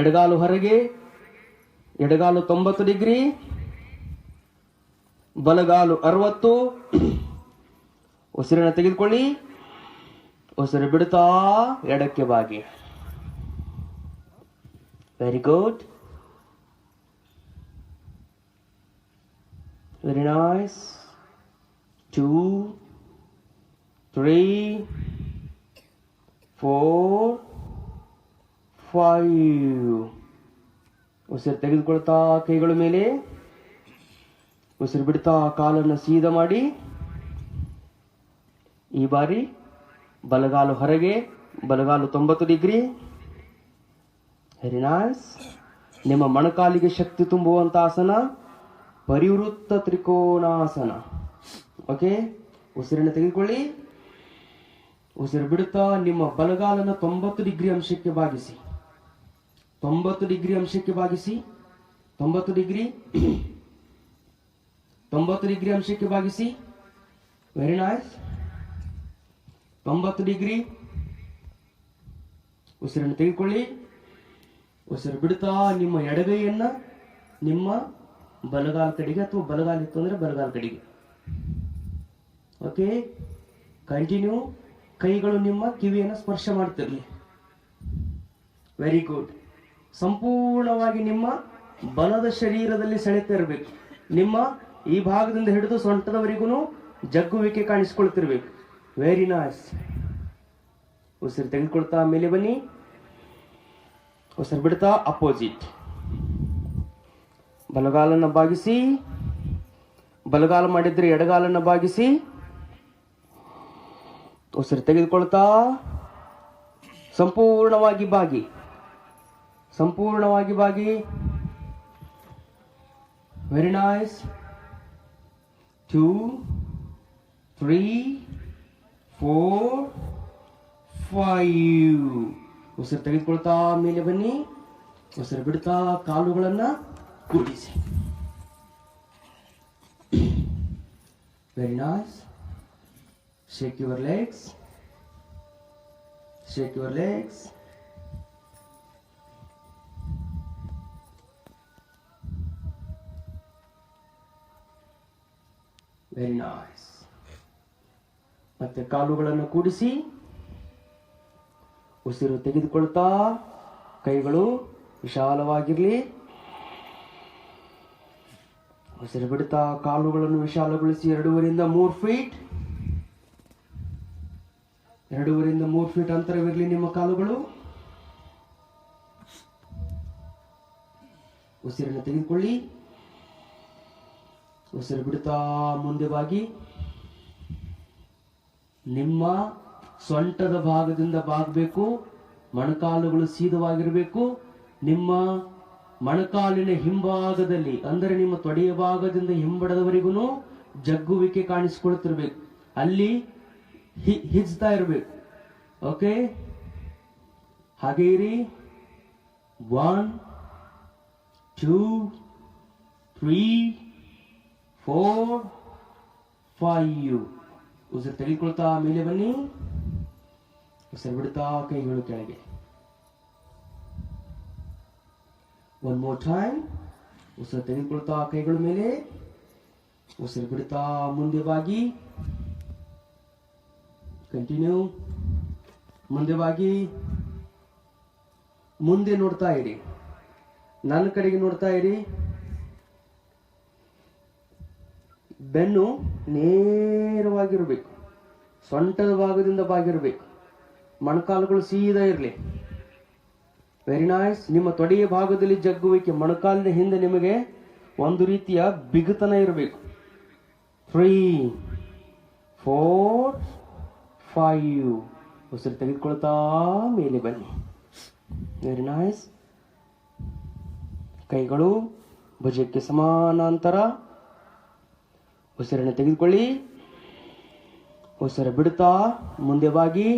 ಎಡಗಾಲು ಹೊರಗೆ, ಎಡಗಾಲು 90 ಡಿಗ್ರಿ, ಬಲಗಾಲು 60. ಉಸಿರನ್ನು ತೆಗೆದುಕೊಳ್ಳಿ, ಉಸಿರು ಬಿಡುತ್ತಾ ಎಡಕ್ಕೆ ಬಾಗಿ. Very good, very nice. 2 3 4 5. ಉಸಿರು ತೆಗೆದುಕೊಳ್ತಾ ಕೈಗಳ ಮೇಲೆ, ಉಸಿರು ಬಿಡ್ತಾ ಕಾಲನ್ನು ಸೀದಾ ಮಾಡಿ. ಈ ಬಾರಿ ಬಲಗಾಲು ಹೊರಗೆ, ಬಲಗಾಲು 90 ಡಿಗ್ರಿ. Very nice. ನಿಮ್ಮ ಮೊಣಕಾಲಿಗೆ ಶಕ್ತಿ ತುಂಬುವಂತ ಆಸನ ಪರಿವೃತ್ತ ತ್ರಿಕೋನಾಸನ. ಓಕೆ, ಉಸಿರನ್ನು ತೆಗೆದುಕೊಳ್ಳಿ. ಉಸಿರು ಬಿಡುತ್ತಾ ನಿಮ್ಮ ಬಲಗಾಲನ್ನು 90 ಡಿಗ್ರಿ ಅಂಶಕ್ಕೆ ಬಾಗಿಸಿ. 90 ಡಿಗ್ರಿ ಅಂಶಕ್ಕೆ ಬಾಗಿಸಿ. 90 ಡಿಗ್ರಿ 90 ಡಿಗ್ರಿ ಅಂಶಕ್ಕೆ ಬಾಗಿಸಿ. Very nice. 90 ಡಿಗ್ರಿ. ಉಸಿರನ್ನು ತೆಗೆದುಕೊಳ್ಳಿ. ಉಸಿರು ಬಿಡುತ್ತಾ ನಿಮ್ಮ ಎಡಗೈಯನ್ನ ನಿಮ್ಮ ಬಲಗಾಲ ಕಡೆಗೆ ಅಥವಾ ಬಲಗಾಲ ಇತ್ತು ಅಂದ್ರೆ ಬಲಗಾಲ ಕಡೆಗೆ. Okay, continue. ಕೈಗಳು ನಿಮ್ಮ ಕಿವಿಯನ್ನು ಸ್ಪರ್ಶ ಮಾಡ್ತಿರ್ಲಿ. Very good. ಸಂಪೂರ್ಣವಾಗಿ ನಿಮ್ಮ ಬಲದ ಶರೀರದಲ್ಲಿ ಸೆಳೆತ ಇರಬೇಕು. ನಿಮ್ಮ ಈ ಭಾಗದಿಂದ ಹಿಡಿದು ಸೊಂಟದವರೆಗೂ ಜಗ್ಗುವಿಕೆ ಕಾಣಿಸ್ಕೊಳ್ತಿರ್ಬೇಕು. Very nice. ಉಸಿರು ತೆಗೆದುಕೊಳ್ತಾ ಮೇಲೆ ಬನ್ನಿ. ಉಸಿರು ಬಿಡ್ತಾ ಅಪೋಸಿಟ್. ಬಲಗಾಲನ್ನ ಬಾಗಿಸಿ. ಬಲಗಾಲ ಮಾಡಿದ್ರೆ ಎಡಗಾಲನ್ನ ಬಾಗಿಸಿ. ಉಸಿರು ತೆಗೆದುಕೊಳ್ತಾ ಸಂಪೂರ್ಣವಾಗಿ ಬಾಗಿ. ಸಂಪೂರ್ಣವಾಗಿ ಬಾಗಿ. Very nice. 2 3 4 5. ಉಸಿರು ತೆಗೆದುಕೊಳ್ತಾ ಮೇಲೆ ಬನ್ನಿ. ಉಸಿರು ಬಿಡ್ತಾ ಕಾಲುಗಳನ್ನ ಕೂಡಿಸಿ. Very nice. Shake your legs. Shake your legs. Very nice. ಮತ್ತೆ ಕಾಲುಗಳನ್ನು ಕೂಡಿಸಿ. ಉಸಿರು ತೆಗೆದುಕೊಳ್ತಾ ಕೈಗಳು ವಿಶಾಲವಾಗಿರಲಿ. ಉಸಿರು ಬಿಡ್ತಾ ಕಾಲುಗಳನ್ನು ವಿಶಾಲಗೊಳಿಸಿ. 2.5 3 ಫೀಟ್. 2.5 3 ಫೀಟ್ ಅಂತರವಿರಲಿ ನಿಮ್ಮ ಕಾಲುಗಳು. ಉಸಿರನ್ನು ತೆಗೆದುಕೊಳ್ಳಿ. ಉಸಿರು ಬಿಡುತ್ತಾ ಮುಂದೆ ಬಾಗಿ. ನಿಮ್ಮ ಸೊಂಟದ ಭಾಗದಿಂದ ಬಾಗಬೇಕು. ಮೊಣಕಾಲುಗಳು ಸೀದವಾಗಿರಬೇಕು. ನಿಮ್ಮ ಮೊಣಕಾಲಿನ ಹಿಂಭಾಗದಲ್ಲಿ ಅಂದರೆ ನಿಮ್ಮ ತೊಡೆಯ ಭಾಗದಿಂದ ಹಿಂಬಡದವರೆಗೂ ಜಗ್ಗುವಿಕೆ ಕಾಣಿಸಿಕೊಳ್ತಿರ್ಬೇಕು. ಅಲ್ಲಿ ಹಿಜ್ತಾ ಇರಬೇಕು. ಓಕೆ, ಹಾಗೆ ಇರಿ. 1 2 3 4 5. ಉಸಿರು ತೆಗೆದುಕೊಳ್ತಾ ಮೇಲೆ ಬನ್ನಿ. ಉಸಿರು ಬಿಡ್ತಾ ಕೈಗಳು ಕೆಳಗೆ. 1 more time. ಉಸಿರು ತೆಗೆದುಕೊಳ್ತಾ ಕೈಗಳು ಮೇಲೆ. ಉಸಿರು ಬಿಡ್ತಾ ಮುಂದೆ ಬಾಗಿ. ಕಂಟಿನ್ಯೂ. ಮುಂದೆ ಬಾಗಿ. ಮುಂದೆ ನೋಡ್ತಾ ಇರಿ. ನನ್ನ ಕಡೆಗೆ ನೋಡ್ತಾ ಇರಿ. ಬೆನ್ನು ನೇರವಾಗಿರಬೇಕು. ಸೊಂಟದ ಭಾಗದಿಂದ ಬಾಗಿರಬೇಕು. ಮೊಣಕಾಲುಗಳು ಸೀದಾ ಇರಲಿ. Very nice. ನಿಮ್ಮ ತೊಡೆಯ ಭಾಗದಲ್ಲಿ ಜಗ್ಗುವಿಕೆ. ಮೊಣಕಾಲಿನ ಹಿಂದೆ ನಿಮಗೆ ಒಂದು ರೀತಿಯ ಬಿಗುತನ ಇರಬೇಕು. 3 4 5. ಉಸಿರು ತೆಗೆದುಕೊಳ್ತಾ ಮೇಲೆ ಬನ್ನಿ. Very nice. ಕೈಗಳು ಭುಜಕ್ಕೆ ಸಮಾನಾಂತರ. ಉಸಿರನ್ನು ತೆಗೆದುಕೊಳ್ಳಿ. ಉಸಿರು ಬಿಡುತ್ತಾ ಮುಂದೆ ಬಾಗಿ.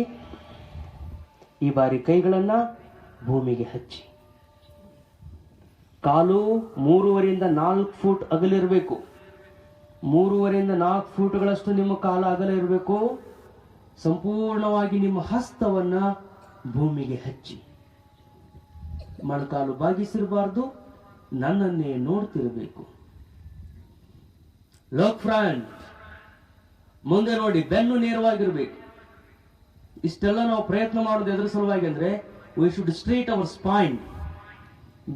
ಈ ಬಾರಿ ಕೈಗಳನ್ನ ಭೂಮಿಗೆ ಹಚ್ಚಿ. ಕಾಲು 3.5 4 ಫೂಟ್ ಅಗಲಿರಬೇಕು. 3.5 4 ಫೂಟ್ಗಳಷ್ಟು ನಿಮ್ಮ ಕಾಲ ಅಗಲ ಇರಬೇಕು. ಸಂಪೂರ್ಣವಾಗಿ ನಿಮ್ಮ ಹಸ್ತವನ್ನ ಭೂಮಿಗೆ ಹಚ್ಚಿ. ಮೊಣಕಾಲು ಬಾಗಿಸಿರಬಾರ್ದು. ನನ್ನನ್ನೇ ನೋಡ್ತಿರಬೇಕು. Look front. ಮುಂದೆ ನೋಡಿ. ಬೆನ್ನು ನೇರವಾಗಿರ್ಬೇಕು. ಇಷ್ಟೆಲ್ಲ ನಾವು ಪ್ರಯತ್ನ ಮಾಡೋದು ಎದುರು ಸಲುವಾಗಿ ಅಂದ್ರೆ we should straight our spine.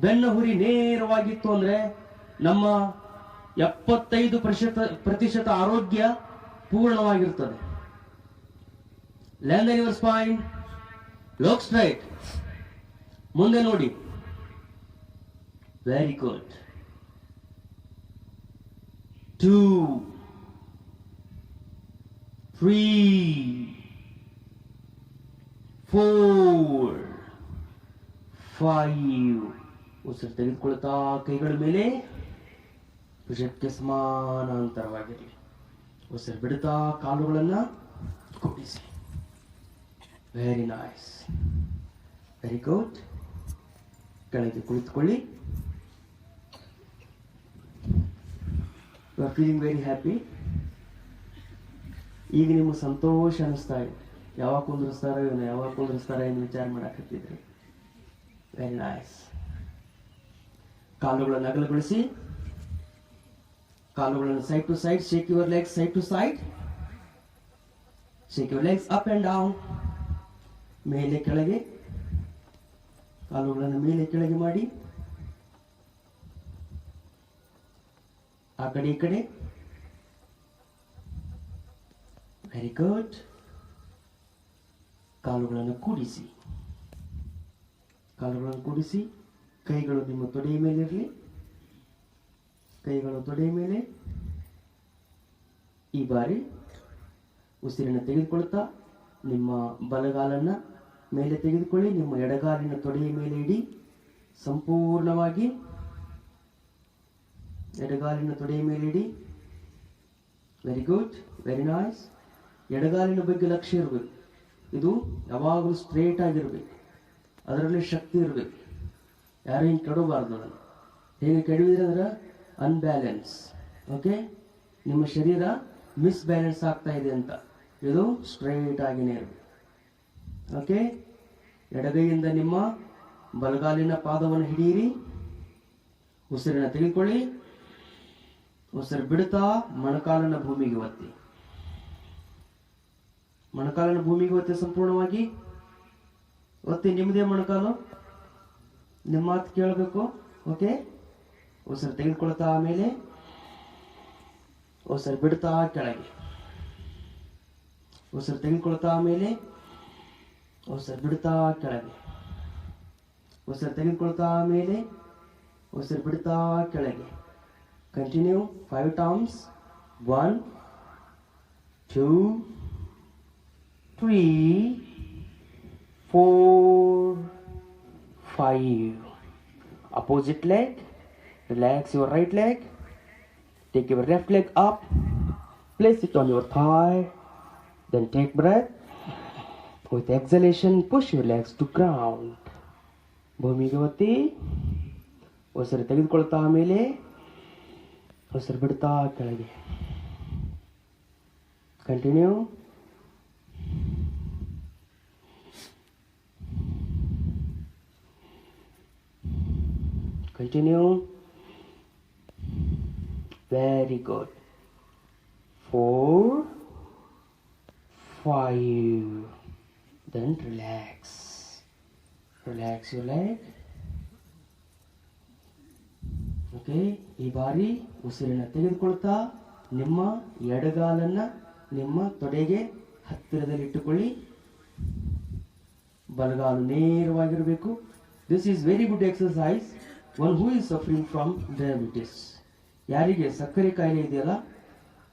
ಬೆನ್ನು ಹುರಿ ನೇರವಾಗಿತ್ತು ಅಂದ್ರೆ ನಮ್ಮ 75% ಆರೋಗ್ಯ ಪೂರ್ಣವಾಗಿರ್ತದೆ. Lengthen your spine. Look straight. ಮುಂದೆ ನೋಡಿ. Very good. 2 3 4 5 ಉಸಿರು ತೆಗೆದುಕೊಳ್ತಾ ಕೈಗಳ ಮೇಲೆ ಭುಜಕ್ಕೆ ಸಮಾನಾಂತರವಾಗಿರಲಿ. ಉಸಿರು ಬಿಡುತ್ತಾ ಕಾಲುಗಳನ್ನ ಕೂಡಿಸಿ. Very nice, very good. ಕೆಳಗೆ ಕುಳಿತುಕೊಳ್ಳಿ. You are feeling very happy. ಈಗ ನಿಮ್ಗೆ ಸಂತೋಷ ಅನಿಸ್ತಾ ಇದೆ. ಯಾವಾಗ ಕುಂದ್ರಿಸ್ತಾರ ಎಂದು ವಿಚಾರ ಮಾಡಾಕತ್ತಿದ್ರಿ. Very nice. ಕಾಲುಗಳನ್ನು ಅಗಲಗೊಳಿಸಿ. ಕಾಲುಗಳನ್ನು side to side. Shake your legs side to side. Shake your legs up and down. ಮೇಲೆ ಕೆಳಗೆ. ಕಾಲುಗಳನ್ನು ಮೇಲೆ ಕೆಳಗೆ ಮಾಡಿ. ಆ ಕಡೆ ಈ ಕಡೆ. Very good. ಕಾಲುಗಳನ್ನು ಕೂಡಿಸಿ. ಕೈಗಳು ನಿಮ್ಮ ತೊಡೆಯ ಮೇಲೆ ಇರಲಿ. ಕೈಗಳು ತೊಡೆಯ ಮೇಲೆ. ಈ ಬಾರಿ ಉಸಿರನ್ನು ತೆಗೆದುಕೊಳ್ತಾ ನಿಮ್ಮ ಬಲಗಾಲನ್ನ ಮೇಲೆ ತೆಗೆದುಕೊಳ್ಳಿ. ನಿಮ್ಮ ಎಡಗಾಲಿನ ತೊಡೆಯ ಮೇಲೆ ಇಡಿ. ಸಂಪೂರ್ಣವಾಗಿ ಎಡಗಾಲಿನ ತೊಡೆಯ ಮೇಲೆ ಇಡಿ. Very good, very nice. ಎಡಗಾಲಿನ ಬಗ್ಗೆ ಲಕ್ಷ್ಯ ಇರಬೇಕು. ಇದು ಯಾವಾಗಲೂ ಸ್ಟ್ರೇಟ್ ಆಗಿರ್ಬೇಕು. ಅದರಲ್ಲಿ ಶಕ್ತಿ ಇರಬೇಕು. ಯಾರು ಹಿಂಗೆ ಕೆಡಬಾರ್ದು. ಅದನ್ನು ಹೇಗೆ ಕೆಡವಿದ್ರೆ ಅಂದ್ರೆ ಅನ್ಬ್ಯಾಲೆನ್ಸ್. ಓಕೆ, ನಿಮ್ಮ ಶರೀರ ಮಿಸ್ಬ್ಯಾಲೆನ್ಸ್ ಆಗ್ತಾ ಇದೆ ಅಂತ. ಇದು ಸ್ಟ್ರೈಟ್ ಆಗಿನೇ ಇರಬೇಕು. ಓಕೆ, ಎಡಗೈಯಿಂದ ನಿಮ್ಮ ಬಲಗಾಲಿನ ಪಾದವನ್ನು ಹಿಡಿಯಿರಿ. ಉಸಿರನ್ನು ತೆಗೆದುಕೊಳ್ಳಿ. ಉಸಿರು ಬಿಡುತ್ತಾ ಮೊಣಕಾಲನ್ನು ಭೂಮಿಗೆ ಒತ್ತಿ. ಸಂಪೂರ್ಣವಾಗಿ ಒತ್ತಿ. ನಿಮ್ಮದೇ ಮೊಣಕಾಲು, ನಿಮ್ಮ ಮಾತು ಕೇಳಬೇಕು. ಓಕೆ, ಉಸಿರು ತೆಗೆದುಕೊಳ್ತಾ ಮೇಲೆ, ಉಸಿರು ಬಿಡ್ತಾ ಕೆಳಗೆ. ಉಸಿರು ತೆಗೆದುಕೊಳ್ತಾ ಮೇಲೆ, ಉಸಿರು ಬಿಡ್ತಾ ಕೆಳಗೆ. ಉಸಿರು ತೆಗೆದುಕೊಳ್ತಾ ಮೇಲೆ, ಉಸಿರು ಬಿಡ್ತಾ ಕೆಳಗೆ. Continue 5 times. 1 2 3 4 5. Opposite leg. Relax your right leg. Take your left leg up. Place it on your thigh. Then take breath. With exhalation, push your legs to ground. ಭೂಮಿಗೆ ಒತ್ತಿ. ಉಸಿರು ತೆಗೆದುಕೊಳ್ತಾ ಮೇಲೆ, ಉಸಿರು ಬಿಡ್ತಾ ಕೆಳಗೆ. Continue. Very good. 4 5. Then relax your leg. Okay, ಈ ಬಾರಿ ಉಸಿರನ್ನು ತೆಗೆದುಕೊಳ್ತಾ ನಿಮ್ಮ ಎಡಗಾಲನ್ನ ನಿಮ್ಮ ತೊಡೆಗೆ ಹತ್ತಿರದಲ್ಲಿ ಇಟ್ಟುಕೊಳ್ಳಿ. ಬಲಗಾಲು ನೇರವಾಗಿರಬೇಕು. This is very good exercise. One who is suffering from diabetes, ಯಾರಿಗೆ ಸಕ್ಕರೆ ಕಾಯಿಲೆ ಇದೆಯಲ್ಲ,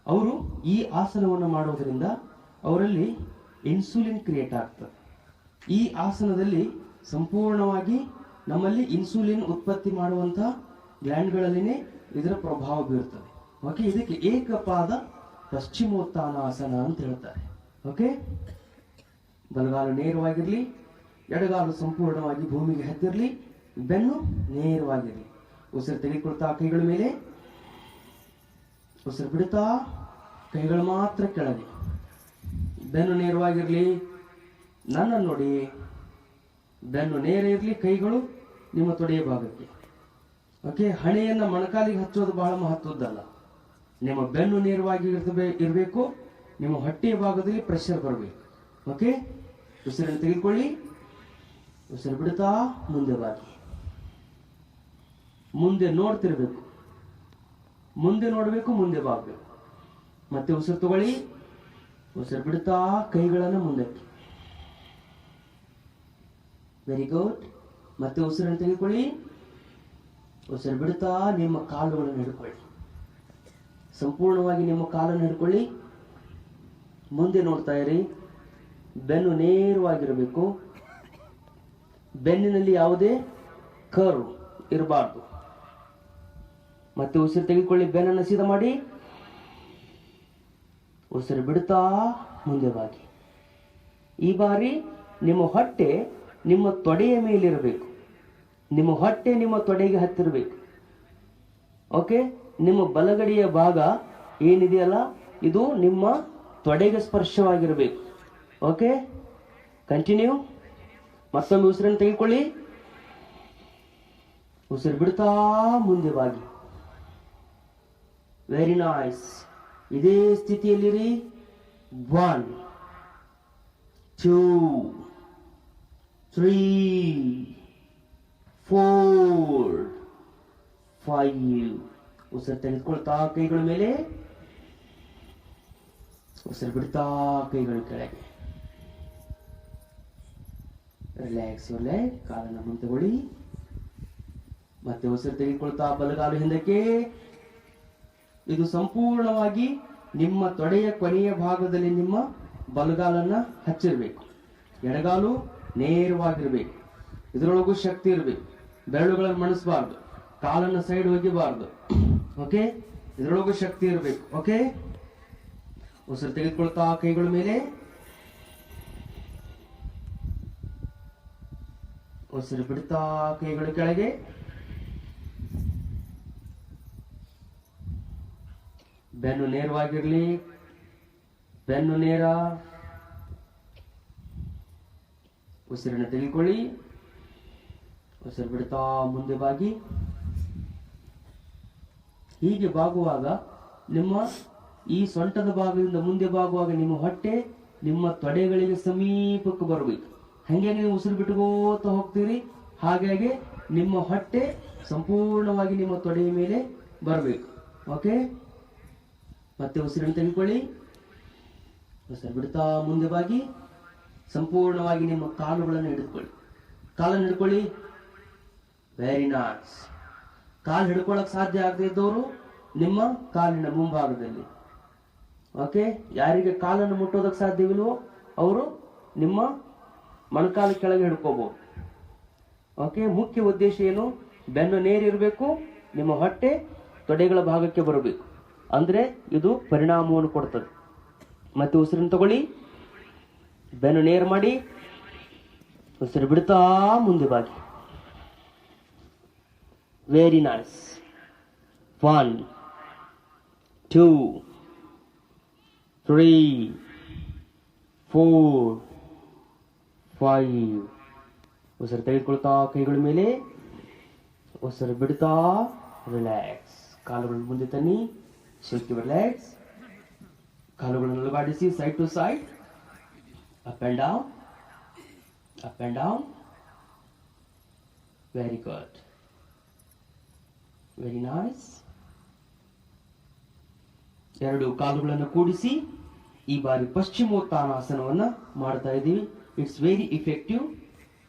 ಅವರು ಈ ಆಸನವನ್ನು ಮಾಡೋದ್ರಿಂದ ಅವರಲ್ಲಿ ಇನ್ಸುಲಿನ್ ಕ್ರಿಯೇಟ್ ಆಗ್ತದೆ. ಈ ಆಸನದಲ್ಲಿ ಸಂಪೂರ್ಣವಾಗಿ ನಮ್ಮಲ್ಲಿ ಇನ್ಸುಲಿನ್ ಉತ್ಪತ್ತಿ ಮಾಡುವಂಥ ಗ್ಲ್ಯಾಂಡ್ಗಳಲ್ಲಿನೇ ಇದರ ಪ್ರಭಾವ ಬೀರುತ್ತದೆ. ಓಕೆ, ಇದಕ್ಕೆ ಏಕಪಾದ ಪಶ್ಚಿಮೋತ್ತಾನಾಸನ ಅಂತ ಹೇಳ್ತಾರೆ. ಓಕೆ, ಬಲಗಾಲು ನೇರವಾಗಿರಲಿ, ಎಡಗಾಲು ಸಂಪೂರ್ಣವಾಗಿ ಭೂಮಿಗೆ ಹತ್ತಿರಲಿ, ಬೆನ್ನು ನೇರವಾಗಿರಲಿ. ಉಸಿರು ತೆಗೆದುಕೊಳ್ತಾ ಕೈಗಳ ಮೇಲೆ, ಉಸಿರು ಬಿಡುತ್ತಾ ಕೈಗಳು ಮಾತ್ರ ಕೆಳಗೆ. ಬೆನ್ನು ನೇರವಾಗಿರಲಿ. ನನ್ನ ನೋಡಿ, ಬೆನ್ನು ನೇರ ಇರಲಿ, ಕೈಗಳು ನಿಮ್ಮ ತೊಡೆಯ ಭಾಗಕ್ಕೆ. ಓಕೆ, ಹಣೆಯನ್ನ ಮೊಣಕಾಲಿಗೆ ಹಚ್ಚೋದು ಬಹಳ ಮಹತ್ವದ್ದಲ್ಲ. ನಿಮ್ಮ ಬೆನ್ನು ನೇರವಾಗಿ ಇರಬೇಕು. ನಿಮ್ಮ ಹೊಟ್ಟೆಯ ಭಾಗದಲ್ಲಿ ಪ್ರೆಷರ್ ಬರಬೇಕು. ಓಕೆ, ಉಸಿರನ್ನು ತೆಗೆದುಕೊಳ್ಳಿ. ಉಸಿರು ಬಿಡುತ್ತಾ ಮುಂದೆ ಬಾಗಿ. ಮುಂದೆ ನೋಡ್ತಿರ್ಬೇಕು. ಮುಂದೆ ನೋಡಬೇಕು, ಮುಂದೆ ಬಾಗಬೇಕು. ಮತ್ತೆ ಉಸಿರು ತಗೊಳ್ಳಿ. ಉಸಿರು ಬಿಡುತ್ತಾ ಕೈಗಳನ್ನು ಮುಂದಕ್ಕೆ. Very good. ಮತ್ತೆ ಉಸಿರನ್ನು ತೆಗೆದುಕೊಳ್ಳಿ. ಉಸಿರು ಬಿಡುತ್ತಾ ನಿಮ್ಮ ಕಾಲುಗಳನ್ನು ಹಿಡ್ಕೊಳ್ಳಿ. ಸಂಪೂರ್ಣವಾಗಿ ನಿಮ್ಮ ಕಾಲನ್ನು ಹಿಡ್ಕೊಳ್ಳಿ. ಮುಂದೆ ನೋಡ್ತಾ ಇರಿ. ಬೆನ್ನು ನೇರವಾಗಿರಬೇಕು. ಬೆನ್ನಿನಲ್ಲಿ ಯಾವುದೇ ಕರ್ವ್ ಇರಬಾರ್ದು. ಮತ್ತೆ ಉಸಿರು ತೆಗೆದುಕೊಳ್ಳಿ, ಬೆನ್ನನ್ನು ಸೀದಾ ಮಾಡಿ, ಉಸಿರು ಬಿಡುತ್ತಾ ಮುಂದೆ ಬಾಗಿ. ಈ ಬಾರಿ ನಿಮ್ಮ ಹೊಟ್ಟೆ ನಿಮ್ಮ ತೊಡೆಯ ಮೇಲಿರಬೇಕು, ನಿಮ್ಮ ಹೊಟ್ಟೆ ನಿಮ್ಮ ತೊಡೆಗೆ ಹತ್ತಿರಬೇಕು. ಓಕೆ, ನಿಮ್ಮ ಬಲಗಡೆಯ ಭಾಗ ಏನಿದೆಯಲ್ಲ ಇದು ನಿಮ್ಮ ತೊಡೆಗೆ ಸ್ಪರ್ಶವಾಗಿರಬೇಕು. Okay, continue. ಮತ್ತೊಮ್ಮೆ ಉಸಿರನ್ನು ತೆಗೆದುಕೊಳ್ಳಿ, ಉಸಿರು ಬಿಡ್ತಾ ಮುಂದೆ ಬಾಗಿ. Very nice. ಇದೇ ಸ್ಥಿತಿಯಲ್ಲಿರಿ. 1 2 3 4 5. ಉಸಿರು ತೆಗೆದುಕೊಳ್ತಾ ಕೈಗಳ ಮೇಲೆ, ಉಸಿರು ಬಿಡ್ತಾ ಕೈಗಳ ಕೆಳಗೆ. Relax your leg. ಕಾಲನ್ನು ಮುಂದೆ ತಗೊಳ್ಳಿ. ಮತ್ತೆ ಉಸಿರು ತೆಗೆದುಕೊಳ್ತಾ ಬಲಗಾಲು ಹಿಂದಕ್ಕೆ. ಇದು ಸಂಪೂರ್ಣವಾಗಿ ನಿಮ್ಮ ತೊಡೆಯ ಕೊನೆಯ ಭಾಗದಲ್ಲಿ ನಿಮ್ಮ ಬಲಗಾಲನ್ನ ಹಚ್ಚಿರಬೇಕು. ಎಡಗಾಲು ನೇರವಾಗಿರ್ಬೇಕು. ಇದರೊಳಗೂ ಶಕ್ತಿ ಇರಬೇಕು. ಬೆರಳುಗಳನ್ನು ಮಣಿಸಬಾರ್ದು, ಕಾಲನ್ನು ಸೈಡ್ ಹೋಗಿಬಾರ್ದು. ಓಕೆ, ಇದರೊಳಗೂ ಶಕ್ತಿ ಇರಬೇಕು. ಓಕೆ, ಉಸಿರು ತೆಗೆದುಕೊಳ್ತಾ ಕೈಗಳ ಮೇಲೆ, ಉಸಿರು ಬಿಡ್ತಾ ಕೈಗಳ ಕೆಳಗೆ. ಬೆನ್ನು ನೇರವಾಗಿರ್ಲಿ, ಬೆನ್ನು ನೇರ. ಉಸಿರನ್ನು ತೆಗೆದುಕೊಳ್ಳಿ, ಉಸಿರು ಬಿಡ್ತಾ ಮುಂದೆ ಬಾಗಿ. ಹೀಗೆ ಬಾಗುವಾಗ ನಿಮ್ಮ ಈ ಸೊಂಟದ ಭಾಗದಿಂದ ಮುಂದೆ ಬಾಗುವಾಗ ನಿಮ್ಮ ಹೊಟ್ಟೆ ನಿಮ್ಮ ತೊಡೆಗಳಿಗೆ ಸಮೀಪಕ್ಕೆ ಬರಬೇಕು. ಹಂಗೆ ನೀವು ಉಸಿರು ಬಿಟ್ಟುಕೋತ ಹೋಗ್ತೀರಿ, ಹಾಗಾಗಿ ನಿಮ್ಮ ಹೊಟ್ಟೆ ಸಂಪೂರ್ಣವಾಗಿ ನಿಮ್ಮ ತೊಡೆಯ ಮೇಲೆ ಬರಬೇಕು. ಓಕೆ, ಮತ್ತೆ ಉಸಿರನ್ನು ತೆಗೆದುಕೊಳ್ಳಿ, ಉಸಿರು ಬಿಡ್ತಾ ಮುಂದೆ ಬಾಗಿ. ಸಂಪೂರ್ಣವಾಗಿ ನಿಮ್ಮ ಕಾಲುಗಳನ್ನು ಹಿಡಿದುಕೊಳ್ಳಿ, ಕಾಲನ್ನು ಹಿಡ್ಕೊಳ್ಳಿ. Very nice. ಕಾಲು ಹಿಡ್ಕೊಳ್ಳಕ್ ಸಾಧ್ಯ ಆಗದೆ ಇದ್ದವರು ನಿಮ್ಮ ಕಾಲಿನ ಮುಂಭಾಗದಲ್ಲಿ. ಓಕೆ, ಯಾರಿಗೆ ಕಾಲನ್ನು ಮುಟ್ಟೋದಕ್ಕೆ ಸಾಧ್ಯವಿಲ್ವೋ ಅವರು ನಿಮ್ಮ ಮೊಣಕಾಲು ಕೆಳಗೆ ಹಿಡ್ಕೋಬಹುದು. ಓಕೆ, ಮುಖ್ಯ ಉದ್ದೇಶ ಏನು? ಬೆನ್ನು ನೇರಿರಬೇಕು, ನಿಮ್ಮ ಹೊಟ್ಟೆ ತೊಡೆಗಳ ಭಾಗಕ್ಕೆ ಬರಬೇಕು. ಅಂದ್ರೆ ಇದು ಪರಿಣಾಮವನ್ನು ಕೊಡ್ತದೆ. ಮತ್ತೆ ಉಸಿರನ್ನು ತಗೊಳ್ಳಿ, ಬೆನ್ನು ನೇರ ಮಾಡಿ, ಉಸಿರು ಬಿಡ್ತಾ ಮುಂದೆ ಬಾಗಿ. Very nice. 1 2 3 4 5. ಉಸಿರು ತೆಗೆದುಕೊಳ್ತಾ ಕೈಗಳ ಮೇಲೆ, ಉಸಿರು ಬಿಡ್ತಾ ರಿಲ್ಯಾಕ್ಸ್. ಕಾಲುಗಳನ್ನು ಮುಂದೆ ತನ್ನಿ, ಶೇಕ್ ಯುವರ್ ಲೆಗ್ಸ್. ಕಾಲುಗಳನ್ನು ಅಲುಗಾಡಿಸಿ side to side, up and down, up and down. Very good, very nice. ಎರಡು ಕಾಲುಗಳನ್ನು ಕೂಡಿಸಿ ಈ ಬಾರಿ ಪಶ್ಚಿಮೋತ್ತಾನಾಸನವನ್ನ ಮಾಡ್ತಾ ಇದ್ದೀವಿ. It's very effective.